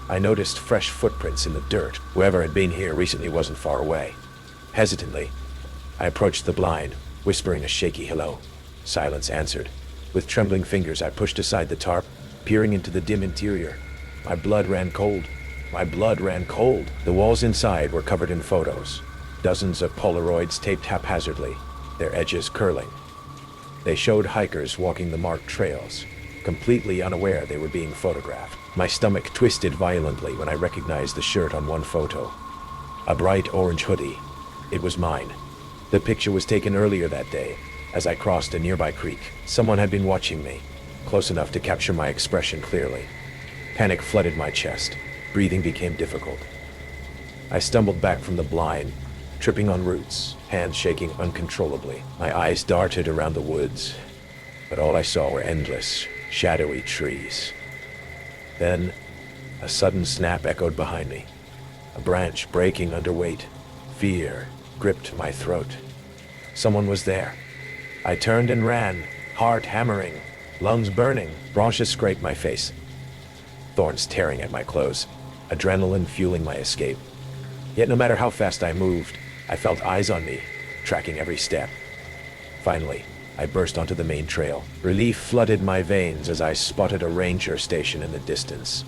I noticed fresh footprints in the dirt. Whoever had been here recently wasn't far away. Hesitantly, I approached the blind, whispering a shaky hello. Silence answered. With trembling fingers, I pushed aside the tarp, peering into the dim interior. My blood ran cold. My blood ran cold. The walls inside were covered in photos. Dozens of Polaroids taped haphazardly, their edges curling. They showed hikers walking the marked trails, completely unaware they were being photographed. My stomach twisted violently when I recognized the shirt on one photo. A bright orange hoodie. It was mine. The picture was taken earlier that day, as I crossed a nearby creek. Someone had been watching me, close enough to capture my expression clearly. Panic flooded my chest. Breathing became difficult. I stumbled back from the blind, tripping on roots, hands shaking uncontrollably. My eyes darted around the woods, but all I saw were endless, shadowy trees. Then, a sudden snap echoed behind me. A branch breaking under weight. Fear gripped my throat. Someone was there. I turned and ran, heart hammering, lungs burning. Branches scraped my face, thorns tearing at my clothes, adrenaline fueling my escape. Yet no matter how fast I moved, I felt eyes on me, tracking every step. Finally, I burst onto the main trail. Relief flooded my veins as I spotted a ranger station in the distance.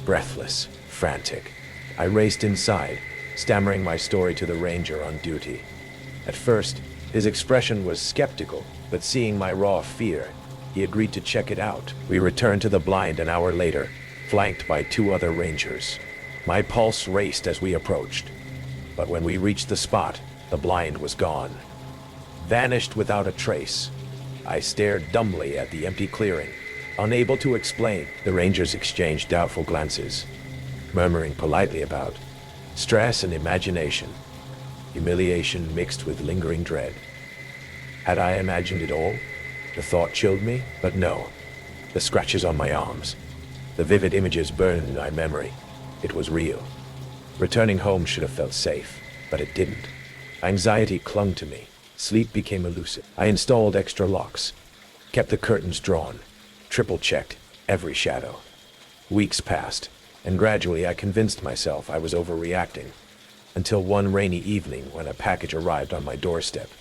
Breathless, frantic, I raced inside, stammering my story to the ranger on duty. At first, his expression was skeptical, but seeing my raw fear, he agreed to check it out. We returned to the blind an hour later, flanked by 2 other rangers. My pulse raced as we approached, but when we reached the spot, the blind was gone. Vanished without a trace. I stared dumbly at the empty clearing, unable to explain. The rangers exchanged doubtful glances, murmuring politely about stress and imagination, humiliation mixed with lingering dread. Had I imagined it all? The thought chilled me, but no. The scratches on my arms, the vivid images burned in my memory. It was real. Returning home should have felt safe, but it didn't. Anxiety clung to me. Sleep became elusive. I installed extra locks, kept the curtains drawn, triple-checked every shadow. Weeks passed, and gradually I convinced myself I was overreacting, until one rainy evening when a package arrived on my doorstep.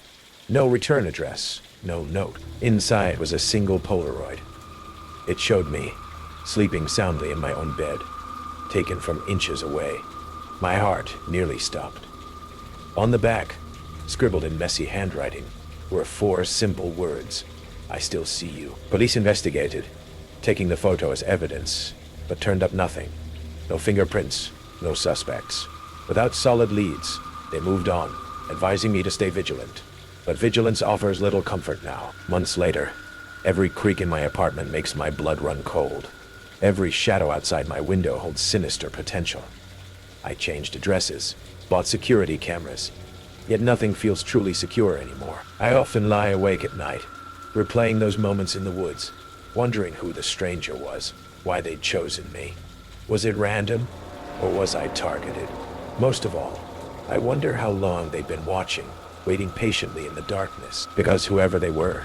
No return address, no note. Inside was a single Polaroid. It showed me, sleeping soundly in my own bed, taken from inches away. My heart nearly stopped. On the back, scribbled in messy handwriting, were 4 simple words. I still see you. Police investigated, taking the photo as evidence, but turned up nothing. No fingerprints, no suspects. Without solid leads, They moved on, advising me to stay vigilant. But vigilance offers little comfort now. Months later, every creak in my apartment makes my blood run cold. Every shadow outside my window holds sinister potential. I changed addresses, bought security cameras, yet nothing feels truly secure anymore. I often lie awake at night, replaying those moments in the woods, wondering who the stranger was, why they'd chosen me. Was it random, or was I targeted? Most of all, I wonder how long they'd been watching, waiting patiently in the darkness, because whoever they were,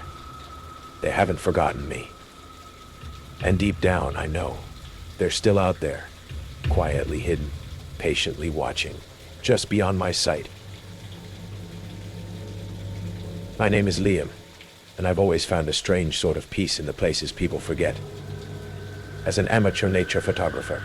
they haven't forgotten me. And deep down, I know, they're still out there, quietly hidden, patiently watching, just beyond my sight. My name is Liam, and I've always found a strange sort of peace in the places people forget. As an amateur nature photographer,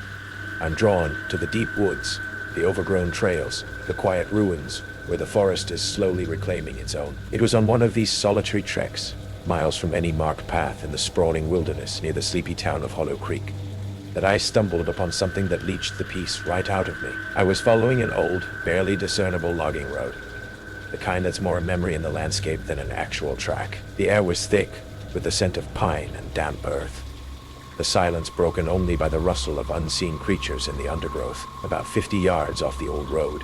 I'm drawn to the deep woods, the overgrown trails, the quiet ruins where the forest is slowly reclaiming its own. It was on one of these solitary treks, miles from any marked path in the sprawling wilderness near the sleepy town of Hollow Creek, that I stumbled upon something that leached the peace right out of me. I was following an old, barely discernible logging road, the kind that's more a memory in the landscape than an actual track. The air was thick, with the scent of pine and damp earth. The silence broken only by the rustle of unseen creatures in the undergrowth. About 50 yards off the old road,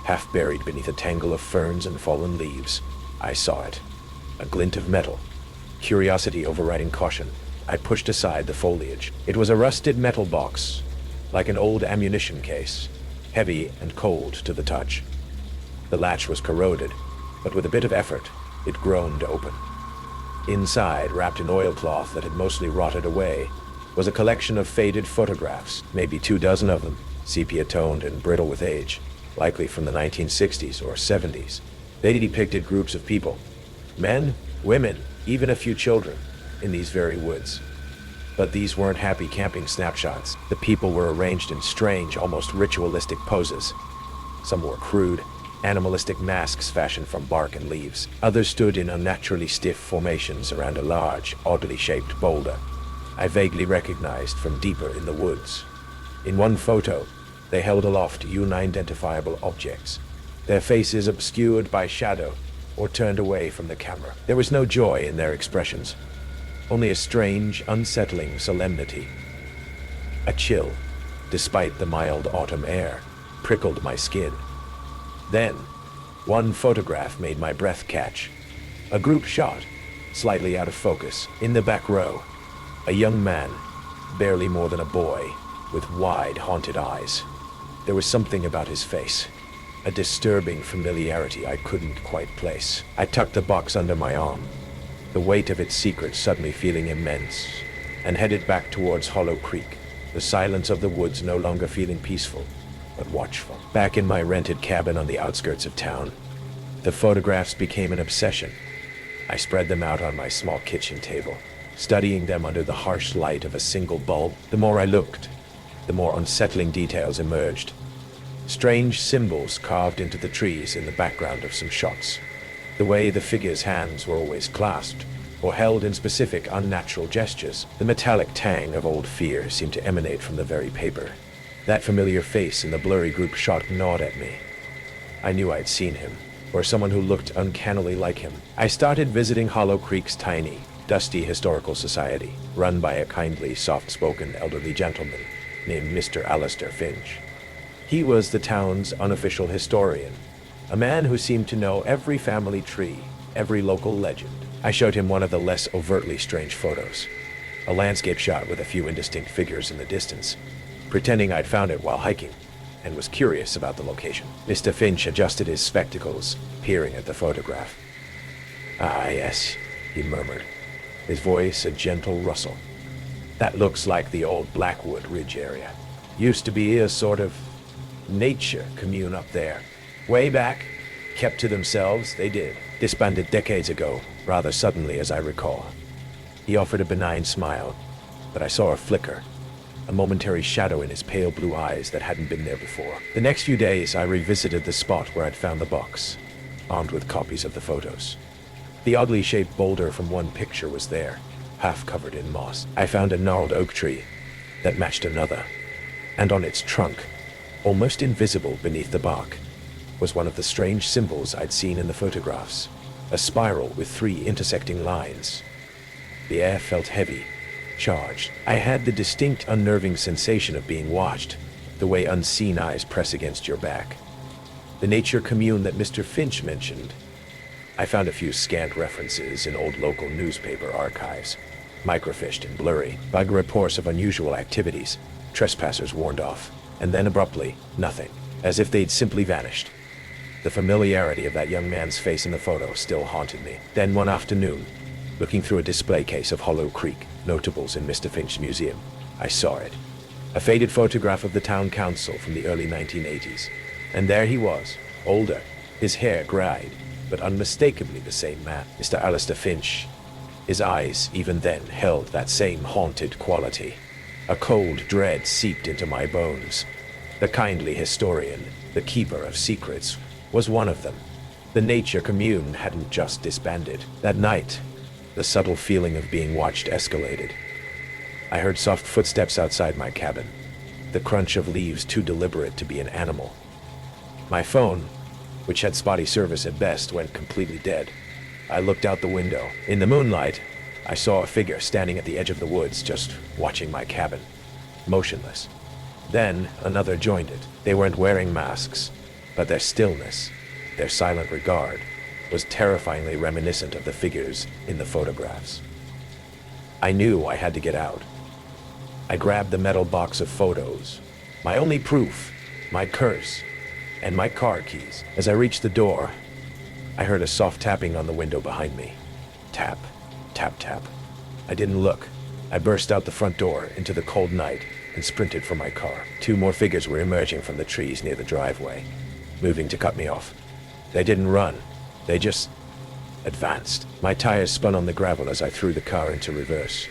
half buried beneath a tangle of ferns and fallen leaves, I saw it. A glint of metal, curiosity overriding caution. I pushed aside the foliage. It was a rusted metal box, like an old ammunition case, heavy and cold to the touch. The latch was corroded, but with a bit of effort, it groaned open. Inside, wrapped in oilcloth that had mostly rotted away, was a collection of faded photographs, maybe 24 of them, sepia-toned and brittle with age, likely from the 1960s or 70s. They depicted groups of people, men, women, even a few children, in these very woods. But these weren't happy camping snapshots. The people were arranged in strange, almost ritualistic poses. Some wore crude, animalistic masks fashioned from bark and leaves. Others stood in unnaturally stiff formations around a large, oddly shaped boulder I vaguely recognized from deeper in the woods. In one photo, they held aloft unidentifiable objects, their faces obscured by shadow or turned away from the camera. There was no joy in their expressions, only a strange, unsettling solemnity. A chill, despite the mild autumn air, prickled my skin. Then, one photograph made my breath catch. A group shot, slightly out of focus, in the back row. A young man, barely more than a boy, with wide, haunted eyes. There was something about his face, a disturbing familiarity I couldn't quite place. I tucked the box under my arm, the weight of its secret suddenly feeling immense, and headed back towards Hollow Creek, the silence of the woods no longer feeling peaceful, but watchful. Back in my rented cabin on the outskirts of town, the photographs became an obsession. I spread them out on my small kitchen table, studying them under the harsh light of a single bulb. The more I looked, the more unsettling details emerged. Strange symbols carved into the trees in the background of some shots. The way the figures' hands were always clasped, or held in specific unnatural gestures. The metallic tang of old fear seemed to emanate from the very paper. That familiar face in the blurry group shot gnawed at me. I knew I'd seen him, or someone who looked uncannily like him. I started visiting Hollow Creek's tiny, dusty historical society, run by a kindly, soft-spoken elderly gentleman named Mr. Alistair Finch. He was the town's unofficial historian, a man who seemed to know every family tree, every local legend. I showed him one of the less overtly strange photos, a landscape shot with a few indistinct figures in the distance, pretending I'd found it while hiking, and was curious about the location. Mr. Finch adjusted his spectacles, peering at the photograph. "Ah, yes," he murmured, his voice a gentle rustle. "That looks like the old Blackwood Ridge area. Used to be a sort of nature commune up there. Way back, kept to themselves, they did. Disbanded decades ago, rather suddenly as I recall." He offered a benign smile, but I saw a flicker, a momentary shadow in his pale blue eyes that hadn't been there before. The next few days, I revisited the spot where I'd found the box, armed with copies of the photos. The oddly shaped boulder from one picture was there, half covered in moss. I found a gnarled oak tree that matched another, and on its trunk, almost invisible beneath the bark, was one of the strange symbols I'd seen in the photographs, a spiral with 3 intersecting lines. The air felt heavy, charged. I had the distinct unnerving sensation of being watched, the way unseen eyes press against your back. The nature commune that Mr. Finch mentioned. I found a few scant references in old local newspaper archives, microfished and blurry, vague reports of unusual activities, trespassers warned off, and then abruptly, nothing, as if they'd simply vanished. The familiarity of that young man's face in the photo still haunted me. Then one afternoon, looking through a display case of Hollow Creek notables in Mr. Finch's museum, I saw it. A faded photograph of the town council from the early 1980s. And there he was, older, his hair grayed, but unmistakably the same man, Mr. Alistair Finch. His eyes, even then, held that same haunted quality. A cold dread seeped into my bones. The kindly historian, the keeper of secrets, was one of them. The nature commune hadn't just disbanded. That night, the subtle feeling of being watched escalated. I heard soft footsteps outside my cabin, the crunch of leaves too deliberate to be an animal. My phone, which had spotty service at best, went completely dead. I looked out the window. In the moonlight, I saw a figure standing at the edge of the woods, just watching my cabin, motionless. Then another joined it. They weren't wearing masks, but their stillness, their silent regard, was terrifyingly reminiscent of the figures in the photographs. I knew I had to get out. I grabbed the metal box of photos, my only proof, my curse, and my car keys. As I reached the door, I heard a soft tapping on the window behind me. Tap, tap, tap. I didn't look. I burst out the front door into the cold night and sprinted for my car. 2 more figures were emerging from the trees near the driveway, moving to cut me off. They didn't run. They just advanced. My tires spun on the gravel as I threw the car into reverse,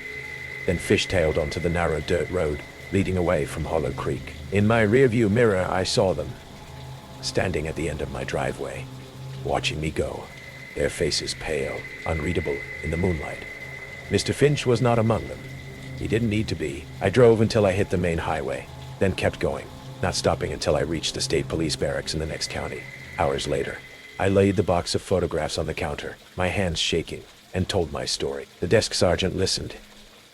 then fishtailed onto the narrow dirt road leading away from Hollow Creek. In my rearview mirror, I saw them, standing at the end of my driveway, watching me go, their faces pale, unreadable in the moonlight. Mr. Finch was not among them. He didn't need to be. I drove until I hit the main highway, then kept going, not stopping until I reached the state police barracks in the next county. Hours later, I laid the box of photographs on the counter, my hands shaking, and told my story. The desk sergeant listened,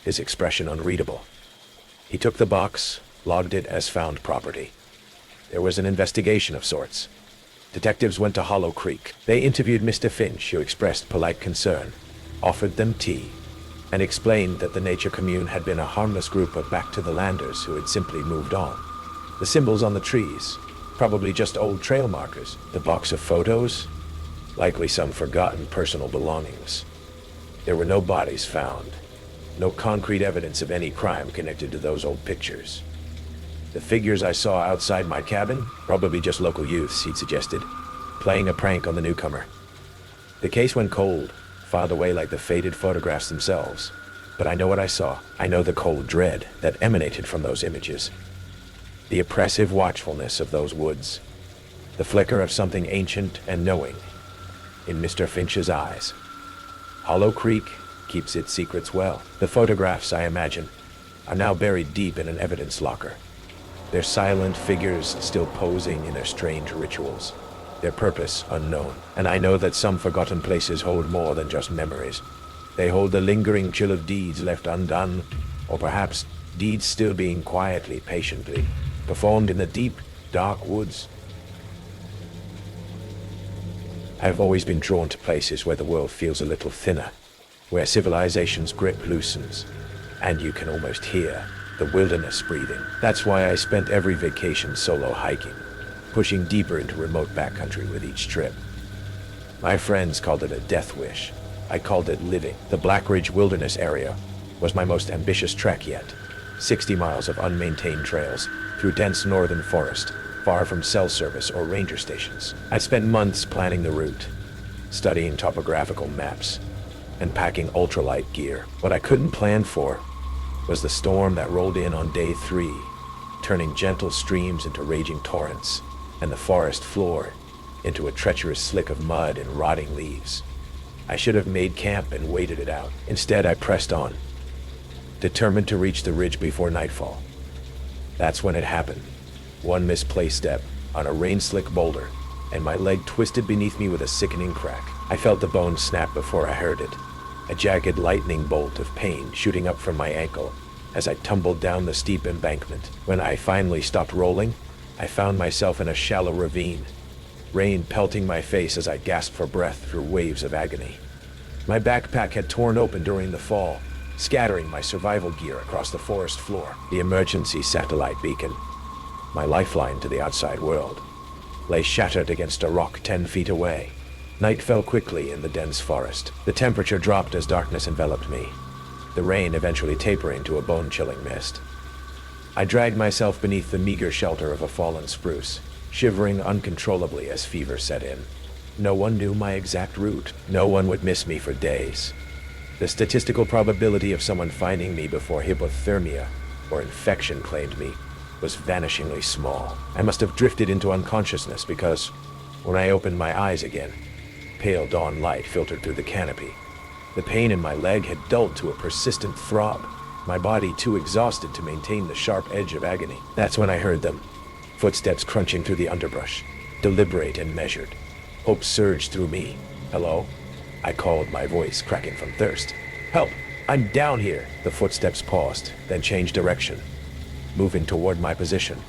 his expression unreadable. He took the box, logged it as found property. There was an investigation of sorts. Detectives went to Hollow Creek. They interviewed Mr. Finch, who expressed polite concern, offered them tea, and explained that the nature commune had been a harmless group of back-to-the-landers who had simply moved on. The symbols on the trees, probably just old trail markers. The box of photos, likely some forgotten personal belongings. There were no bodies found, no concrete evidence of any crime connected to those old pictures. The figures I saw outside my cabin, probably just local youths, he'd suggested, playing a prank on the newcomer. The case went cold, filed away like the faded photographs themselves. But I know what I saw. I know the cold dread that emanated from those images. The oppressive watchfulness of those woods. The flicker of something ancient and knowing in Mr. Finch's eyes. Hollow Creek keeps its secrets well. The photographs, I imagine, are now buried deep in an evidence locker. Their silent figures still posing in their strange rituals, their purpose unknown. And I know that some forgotten places hold more than just memories. They hold the lingering chill of deeds left undone, or perhaps deeds still being quietly, patiently performed in the deep, dark woods. I have always been drawn to places where the world feels a little thinner, where civilization's grip loosens, and you can almost hear the wilderness breathing. That's why I spent every vacation solo hiking, pushing deeper into remote backcountry with each trip. My friends called it a death wish. I called it living. The Black Ridge Wilderness area was my most ambitious trek yet. 60 miles of unmaintained trails through dense northern forest, far from cell service or ranger stations. I spent months planning the route, studying topographical maps, and packing ultralight gear. What I couldn't plan for was the storm that rolled in on day 3, turning gentle streams into raging torrents, and the forest floor into a treacherous slick of mud and rotting leaves. I should have made camp and waited it out. Instead, I pressed on, determined to reach the ridge before nightfall. That's when it happened. One misplaced step on a rain-slick boulder, and my leg twisted beneath me with a sickening crack. I felt the bone snap before I heard it, a jagged lightning bolt of pain shooting up from my ankle as I tumbled down the steep embankment. When I finally stopped rolling, I found myself in a shallow ravine, rain pelting my face as I gasped for breath through waves of agony. My backpack had torn open during the fall, scattering my survival gear across the forest floor. The emergency satellite beacon, my lifeline to the outside world, lay shattered against a rock 10 feet away. Night fell quickly in the dense forest. The temperature dropped as darkness enveloped me, the rain eventually tapering to a bone-chilling mist. I dragged myself beneath the meager shelter of a fallen spruce, shivering uncontrollably as fever set in. No one knew my exact route. No one would miss me for days. The statistical probability of someone finding me before hypothermia or infection claimed me was vanishingly small. I must have drifted into unconsciousness because, when I opened my eyes again, pale dawn light filtered through the canopy. The pain in my leg had dulled to a persistent throb, my body too exhausted to maintain the sharp edge of agony. That's when I heard them, footsteps crunching through the underbrush, deliberate and measured. Hope surged through me. "Hello?" I called, my voice cracking from thirst. "Help! I'm down here!" The footsteps paused, then changed direction, moving toward my position.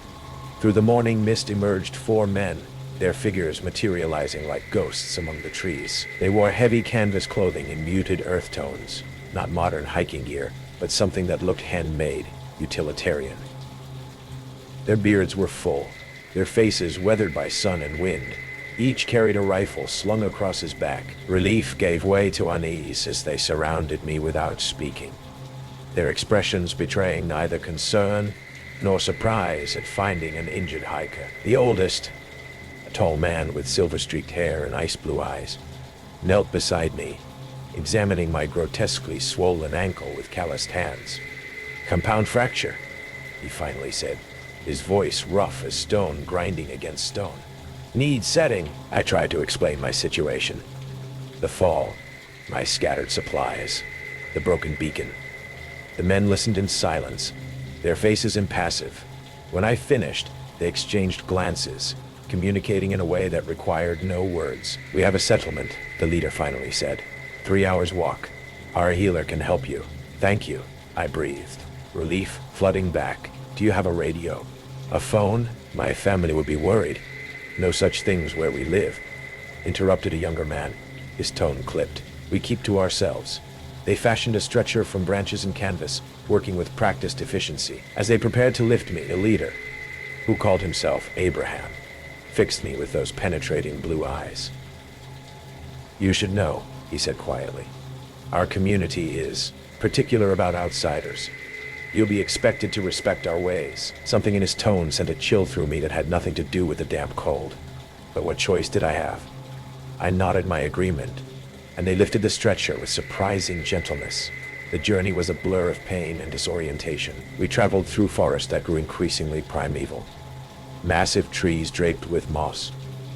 Through the morning mist emerged 4 men, their figures materializing like ghosts among the trees. They wore heavy canvas clothing in muted earth tones, not modern hiking gear, but something that looked handmade, utilitarian. Their beards were full, their faces weathered by sun and wind. Each carried a rifle slung across his back. Relief gave way to unease as they surrounded me without speaking, their expressions betraying neither concern nor surprise at finding an injured hiker. The oldest, a tall man with silver-streaked hair and ice-blue eyes, knelt beside me, examining my grotesquely swollen ankle with calloused hands. "Compound fracture," he finally said, his voice rough as stone grinding against stone. "Needs setting," I tried to explain my situation. The fall, my scattered supplies, the broken beacon. The men listened in silence, their faces impassive. When I finished, they exchanged glances, communicating in a way that required no words. "We have a settlement," the leader finally said. 3 hours walk. Our healer can help you." "Thank you," I breathed, relief flooding back. "Do you have a radio? A phone? My family would be worried." "No such things where we live," interrupted a younger man, his tone clipped. "We keep to ourselves." They fashioned a stretcher from branches and canvas, working with practiced efficiency. As they prepared to lift me, the leader, who called himself Abraham, fixed me with those penetrating blue eyes. "You should know," he said quietly. "Our community is particular about outsiders. You'll be expected to respect our ways." Something in his tone sent a chill through me that had nothing to do with the damp cold. But what choice did I have? I nodded my agreement, and they lifted the stretcher with surprising gentleness. The journey was a blur of pain and disorientation. We traveled through forest that grew increasingly primeval. Massive trees draped with moss,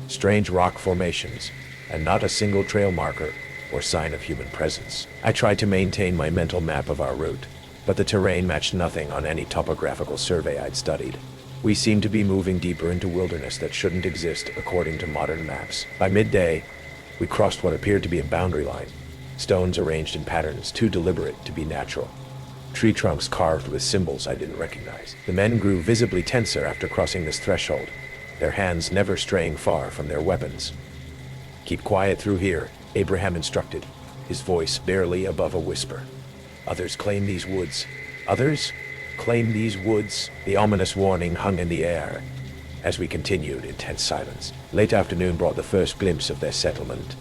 strange rock formations, and not a single trail marker or sign of human presence. I tried to maintain my mental map of our route, but the terrain matched nothing on any topographical survey I'd studied. We seemed to be moving deeper into wilderness that shouldn't exist according to modern maps. By midday, we crossed what appeared to be a boundary line, stones arranged in patterns too deliberate to be natural, tree trunks carved with symbols I didn't recognize. The men grew visibly tenser after crossing this threshold, their hands never straying far from their weapons. "Keep quiet through here," Abraham instructed, his voice barely above a whisper. "Others claim these woods. Others claim these woods." The ominous warning hung in the air as we continued in tense silence. Late afternoon brought the first glimpse of their settlement,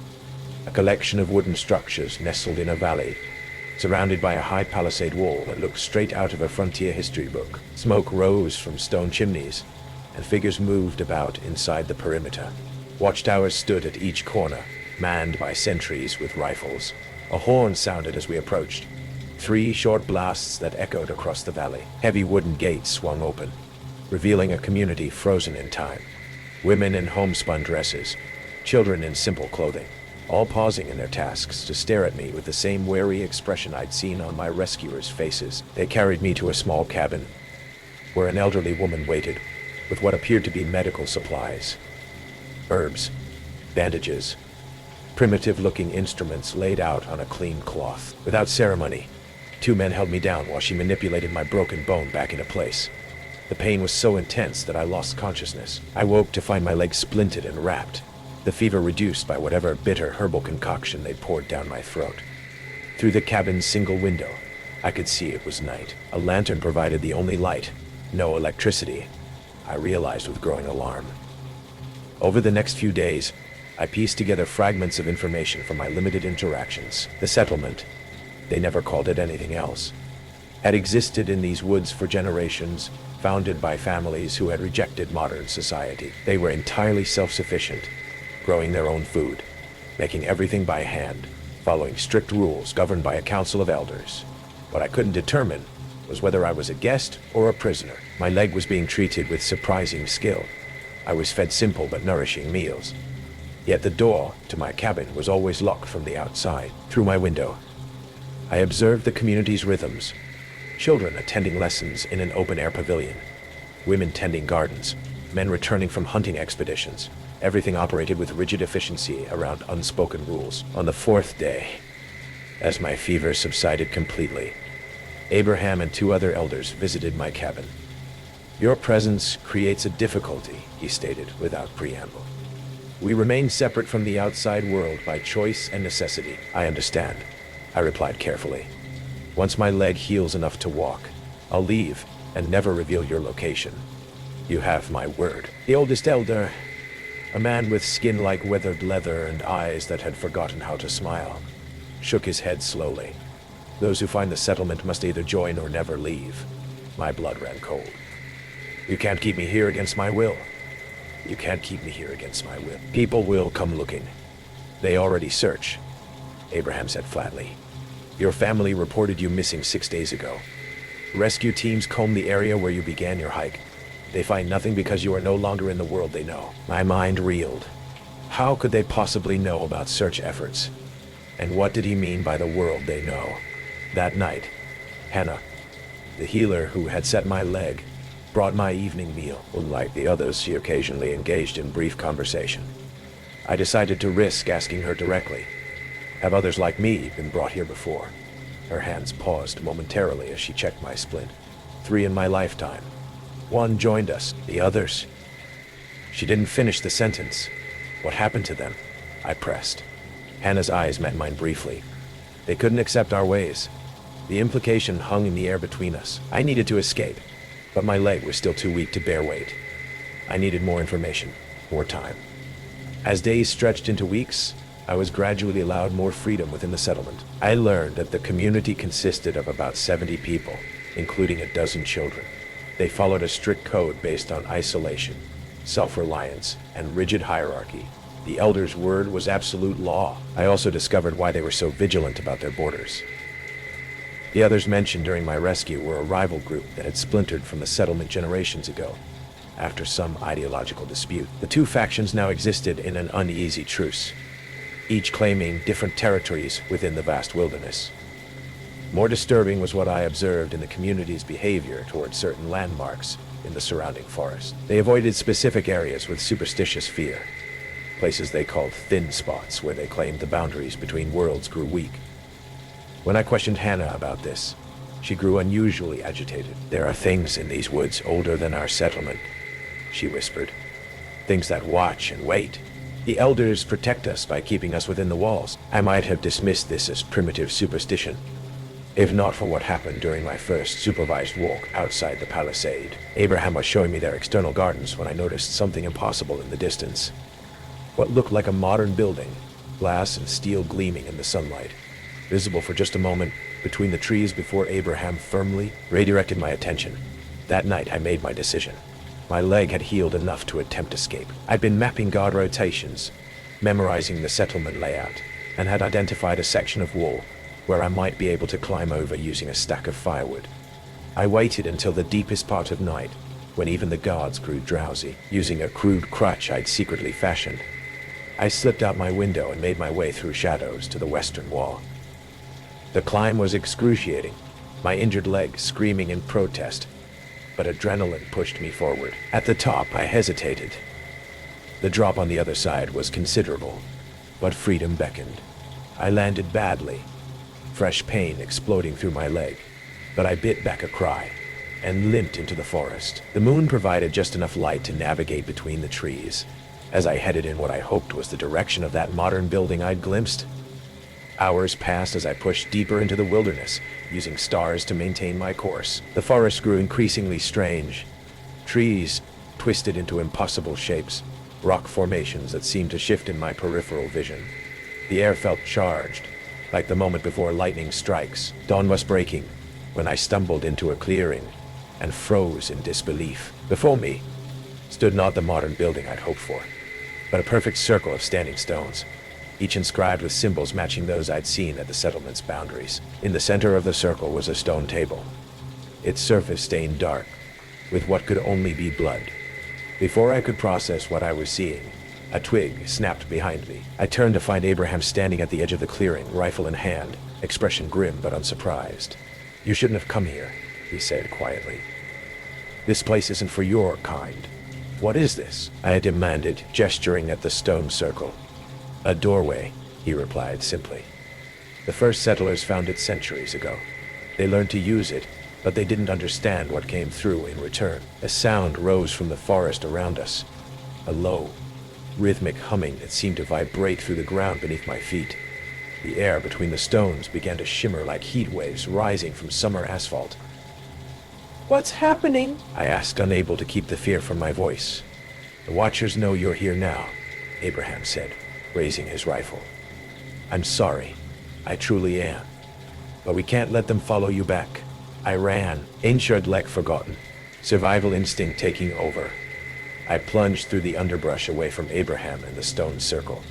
a collection of wooden structures nestled in a valley, surrounded by a high palisade wall that looked straight out of a frontier history book. Smoke rose from stone chimneys, and figures moved about inside the perimeter. Watchtowers stood at each corner, manned by sentries with rifles. A horn sounded as we approached, 3 short blasts that echoed across the valley. Heavy wooden gates swung open, revealing a community frozen in time. Women in homespun dresses, children in simple clothing, all pausing in their tasks to stare at me with the same wary expression I'd seen on my rescuers' faces. They carried me to a small cabin, where an elderly woman waited, with what appeared to be medical supplies. Herbs, bandages, primitive-looking instruments laid out on a clean cloth. Without ceremony, 2 men held me down while she manipulated my broken bone back into place. The pain was so intense that I lost consciousness. I woke to find my leg splinted and wrapped, the fever reduced by whatever bitter herbal concoction they poured down my throat. Through the cabin's single window, I could see it was night. A lantern provided the only light, no electricity, I realized with growing alarm. Over the next few days, I pieced together fragments of information from my limited interactions. The settlement, they never called it anything else, had existed in these woods for generations, founded by families who had rejected modern society. They were entirely self-sufficient, growing their own food, making everything by hand, following strict rules governed by a council of elders. What I couldn't determine was whether I was a guest or a prisoner. My leg was being treated with surprising skill. I was fed simple but nourishing meals. Yet the door to my cabin was always locked from the outside. Through my window, I observed the community's rhythms. Children attending lessons in an open-air pavilion, women tending gardens, men returning from hunting expeditions. Everything operated with rigid efficiency around unspoken rules. On the 4th day, as my fever subsided completely, Abraham and 2 other elders visited my cabin. "Your presence creates a difficulty," he stated without preamble. "We remain separate from the outside world by choice and necessity." "I understand," I replied carefully. "Once my leg heals enough to walk, I'll leave and never reveal your location. You have my word." The oldest elder, a man with skin like weathered leather and eyes that had forgotten how to smile, shook his head slowly. "Those who find the settlement must either join or never leave." My blood ran cold. "You can't keep me here against my will. You can't keep me here against my will. People will come looking. They already search," Abraham said flatly. "Your family reported you missing 6 days ago. Rescue teams comb the area where you began your hike. They find nothing because you are no longer in the world they know." My mind reeled. How could they possibly know about search efforts? And what did he mean by the world they know? That night, Hannah, the healer who had set my leg, brought my evening meal. Unlike the others, she occasionally engaged in brief conversation. I decided to risk asking her directly. "Have others like me been brought here before?" Her hands paused momentarily as she checked my splint. "3 in my lifetime. 1 joined us. The others?" She didn't finish the sentence. "What happened to them?" I pressed. Hannah's eyes met mine briefly. "They couldn't accept our ways." The implication hung in the air between us. I needed to escape, but my leg was still too weak to bear weight. I needed more information, more time. As days stretched into weeks, I was gradually allowed more freedom within the settlement. I learned that the community consisted of about 70 people, including a dozen children. They followed a strict code based on isolation, self-reliance, and rigid hierarchy. The elders' word was absolute law. I also discovered why they were so vigilant about their borders. The others mentioned during my rescue were a rival group that had splintered from the settlement generations ago. After some ideological dispute, the 2 factions now existed in an uneasy truce, each claiming different territories within the vast wilderness. More disturbing was what I observed in the community's behavior towards certain landmarks in the surrounding forest. They avoided specific areas with superstitious fear, places they called thin spots where they claimed the boundaries between worlds grew weak. When I questioned Hannah about this, she grew unusually agitated. "There are things in these woods older than our settlement," she whispered. "Things that watch and wait. The elders protect us by keeping us within the walls." I might have dismissed this as primitive superstition, if not for what happened during my first supervised walk outside the palisade. Abraham was showing me their external gardens when I noticed something impossible in the distance. What looked like a modern building, glass and steel gleaming in the sunlight, visible for just a moment between the trees before Abraham firmly redirected my attention. That night I made my decision. My leg had healed enough to attempt escape. I'd been mapping guard rotations, memorizing the settlement layout, and had identified a section of wall where I might be able to climb over using a stack of firewood. I waited until the deepest part of night, when even the guards grew drowsy. Using a crude crutch I'd secretly fashioned, I slipped out my window and made my way through shadows to the western wall. The climb was excruciating, my injured leg screaming in protest, but adrenaline pushed me forward. At the top, I hesitated. The drop on the other side was considerable, but freedom beckoned. I landed badly, fresh pain exploding through my leg, but I bit back a cry and limped into the forest. The moon provided just enough light to navigate between the trees as I headed in what I hoped was the direction of that modern building I'd glimpsed. Hours passed as I pushed deeper into the wilderness, using stars to maintain my course. The forest grew increasingly strange. Trees twisted into impossible shapes, rock formations that seemed to shift in my peripheral vision. The air felt charged, like the moment before lightning strikes. Dawn was breaking when I stumbled into a clearing and froze in disbelief. Before me stood not the modern building I'd hoped for, but a perfect circle of standing stones, each inscribed with symbols matching those I'd seen at the settlement's boundaries. In the center of the circle was a stone table, its surface stained dark with what could only be blood. Before I could process what I was seeing, a twig snapped behind me. I turned to find Abraham standing at the edge of the clearing, rifle in hand, expression grim but unsurprised. "You shouldn't have come here," he said quietly. "This place isn't for your kind." "What is this?" I demanded, gesturing at the stone circle. "A doorway," he replied simply. "The first settlers found it centuries ago. They learned to use it, but they didn't understand what came through in return." A sound rose from the forest around us, a low, rhythmic humming that seemed to vibrate through the ground beneath my feet. The air between the stones began to shimmer like heat waves rising from summer asphalt. "What's happening?" I asked, unable to keep the fear from my voice. "The Watchers know you're here now," Abraham said, raising his rifle. "I'm sorry. I truly am. But we can't let them follow you back." I ran, injured leg forgotten, survival instinct taking over. I plunged through the underbrush away from Abraham and the stone circle.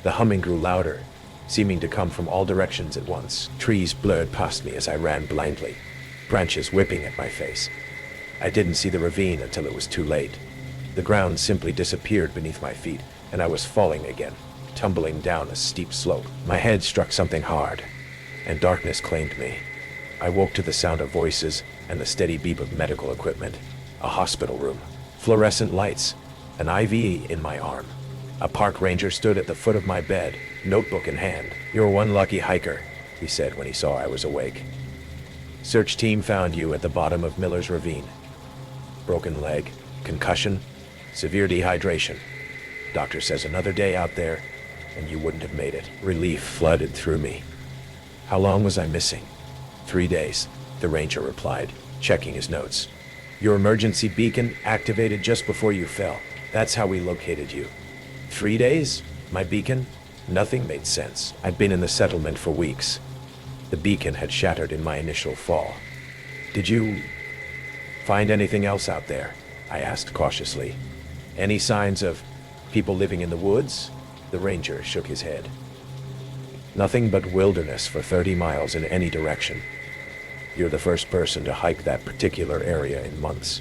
The humming grew louder, seeming to come from all directions at once. Trees blurred past me as I ran blindly, branches whipping at my face. I didn't see the ravine until it was too late. The ground simply disappeared beneath my feet, and I was falling again, tumbling down a steep slope. My head struck something hard, and darkness claimed me. I woke to the sound of voices and the steady beep of medical equipment. A hospital room, fluorescent lights, an IV in my arm. A park ranger stood at the foot of my bed, notebook in hand. "You're one lucky hiker," he said when he saw I was awake. "Search team found you at the bottom of Miller's Ravine. Broken leg, concussion, severe dehydration. Doctor says another day out there, and you wouldn't have made it." Relief flooded through me. "How long was I missing?" 3 days, the ranger replied, checking his notes. "Your emergency beacon activated just before you fell. That's how we located you." 3 days? My beacon? Nothing made sense. I'd been in the settlement for weeks. The beacon had shattered in my initial fall. "Did you find anything else out there?" I asked cautiously. "Any signs of people living in the woods?" The ranger shook his head. "Nothing but wilderness for 30 miles in any direction. You're the first person to hike that particular area in months.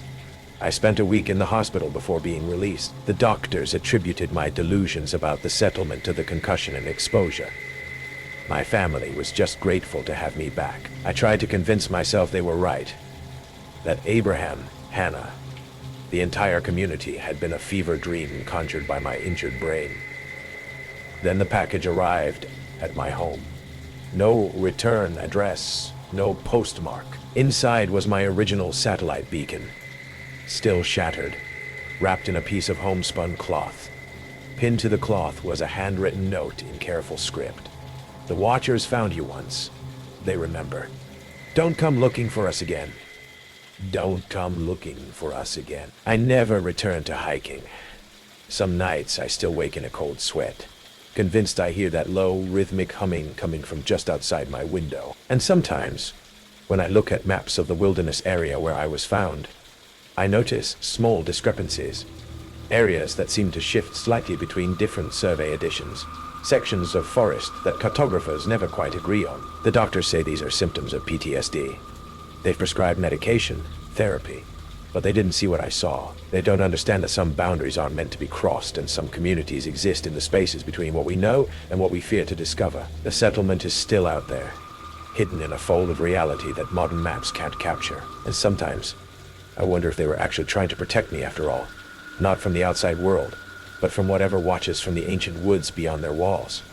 I spent a week in the hospital before being released. The doctors attributed my delusions about the settlement to the concussion and exposure. My family was just grateful to have me back. I tried to convince myself they were right. That Abraham, Hannah, the entire community had been a fever dream conjured by my injured brain. Then the package arrived at my home. No return address, no postmark. Inside was my original satellite beacon, still shattered, wrapped in a piece of homespun cloth. Pinned to the cloth was a handwritten note in careful script. "The Watchers found you once. They remember. Don't come looking for us again. Don't come looking for us again." I never returned to hiking. Some nights I still wake in a cold sweat, convinced I hear that low, rhythmic humming coming from just outside my window. And sometimes, when I look at maps of the wilderness area where I was found, I notice small discrepancies, areas that seem to shift slightly between different survey editions, sections of forest that cartographers never quite agree on. The doctors say these are symptoms of PTSD. They've prescribed medication, therapy, but they didn't see what I saw. They don't understand that some boundaries aren't meant to be crossed, and some communities exist in the spaces between what we know and what we fear to discover. The settlement is still out there, hidden in a fold of reality that modern maps can't capture. And sometimes I wonder if they were actually trying to protect me after all, not from the outside world, but from whatever watches from the ancient woods beyond their walls.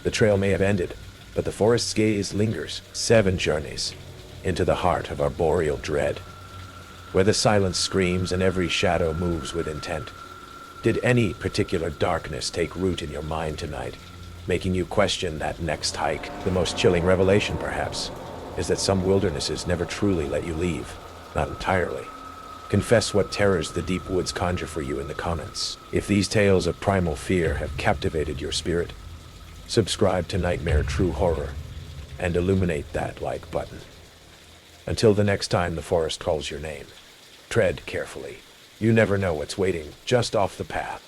The trail may have ended, but the forest's gaze lingers, 7 journeys into the heart of arboreal dread, where the silence screams and every shadow moves with intent. Did any particular darkness take root in your mind tonight, making you question that next hike? The most chilling revelation, perhaps, is that some wildernesses never truly let you leave, not entirely. Confess what terrors the deep woods conjure for you in the comments. If these tales of primal fear have captivated your spirit, subscribe to Nightmare True Horror and illuminate that like button. Until the next time the forest calls your name, tread carefully. You never know what's waiting just off the path.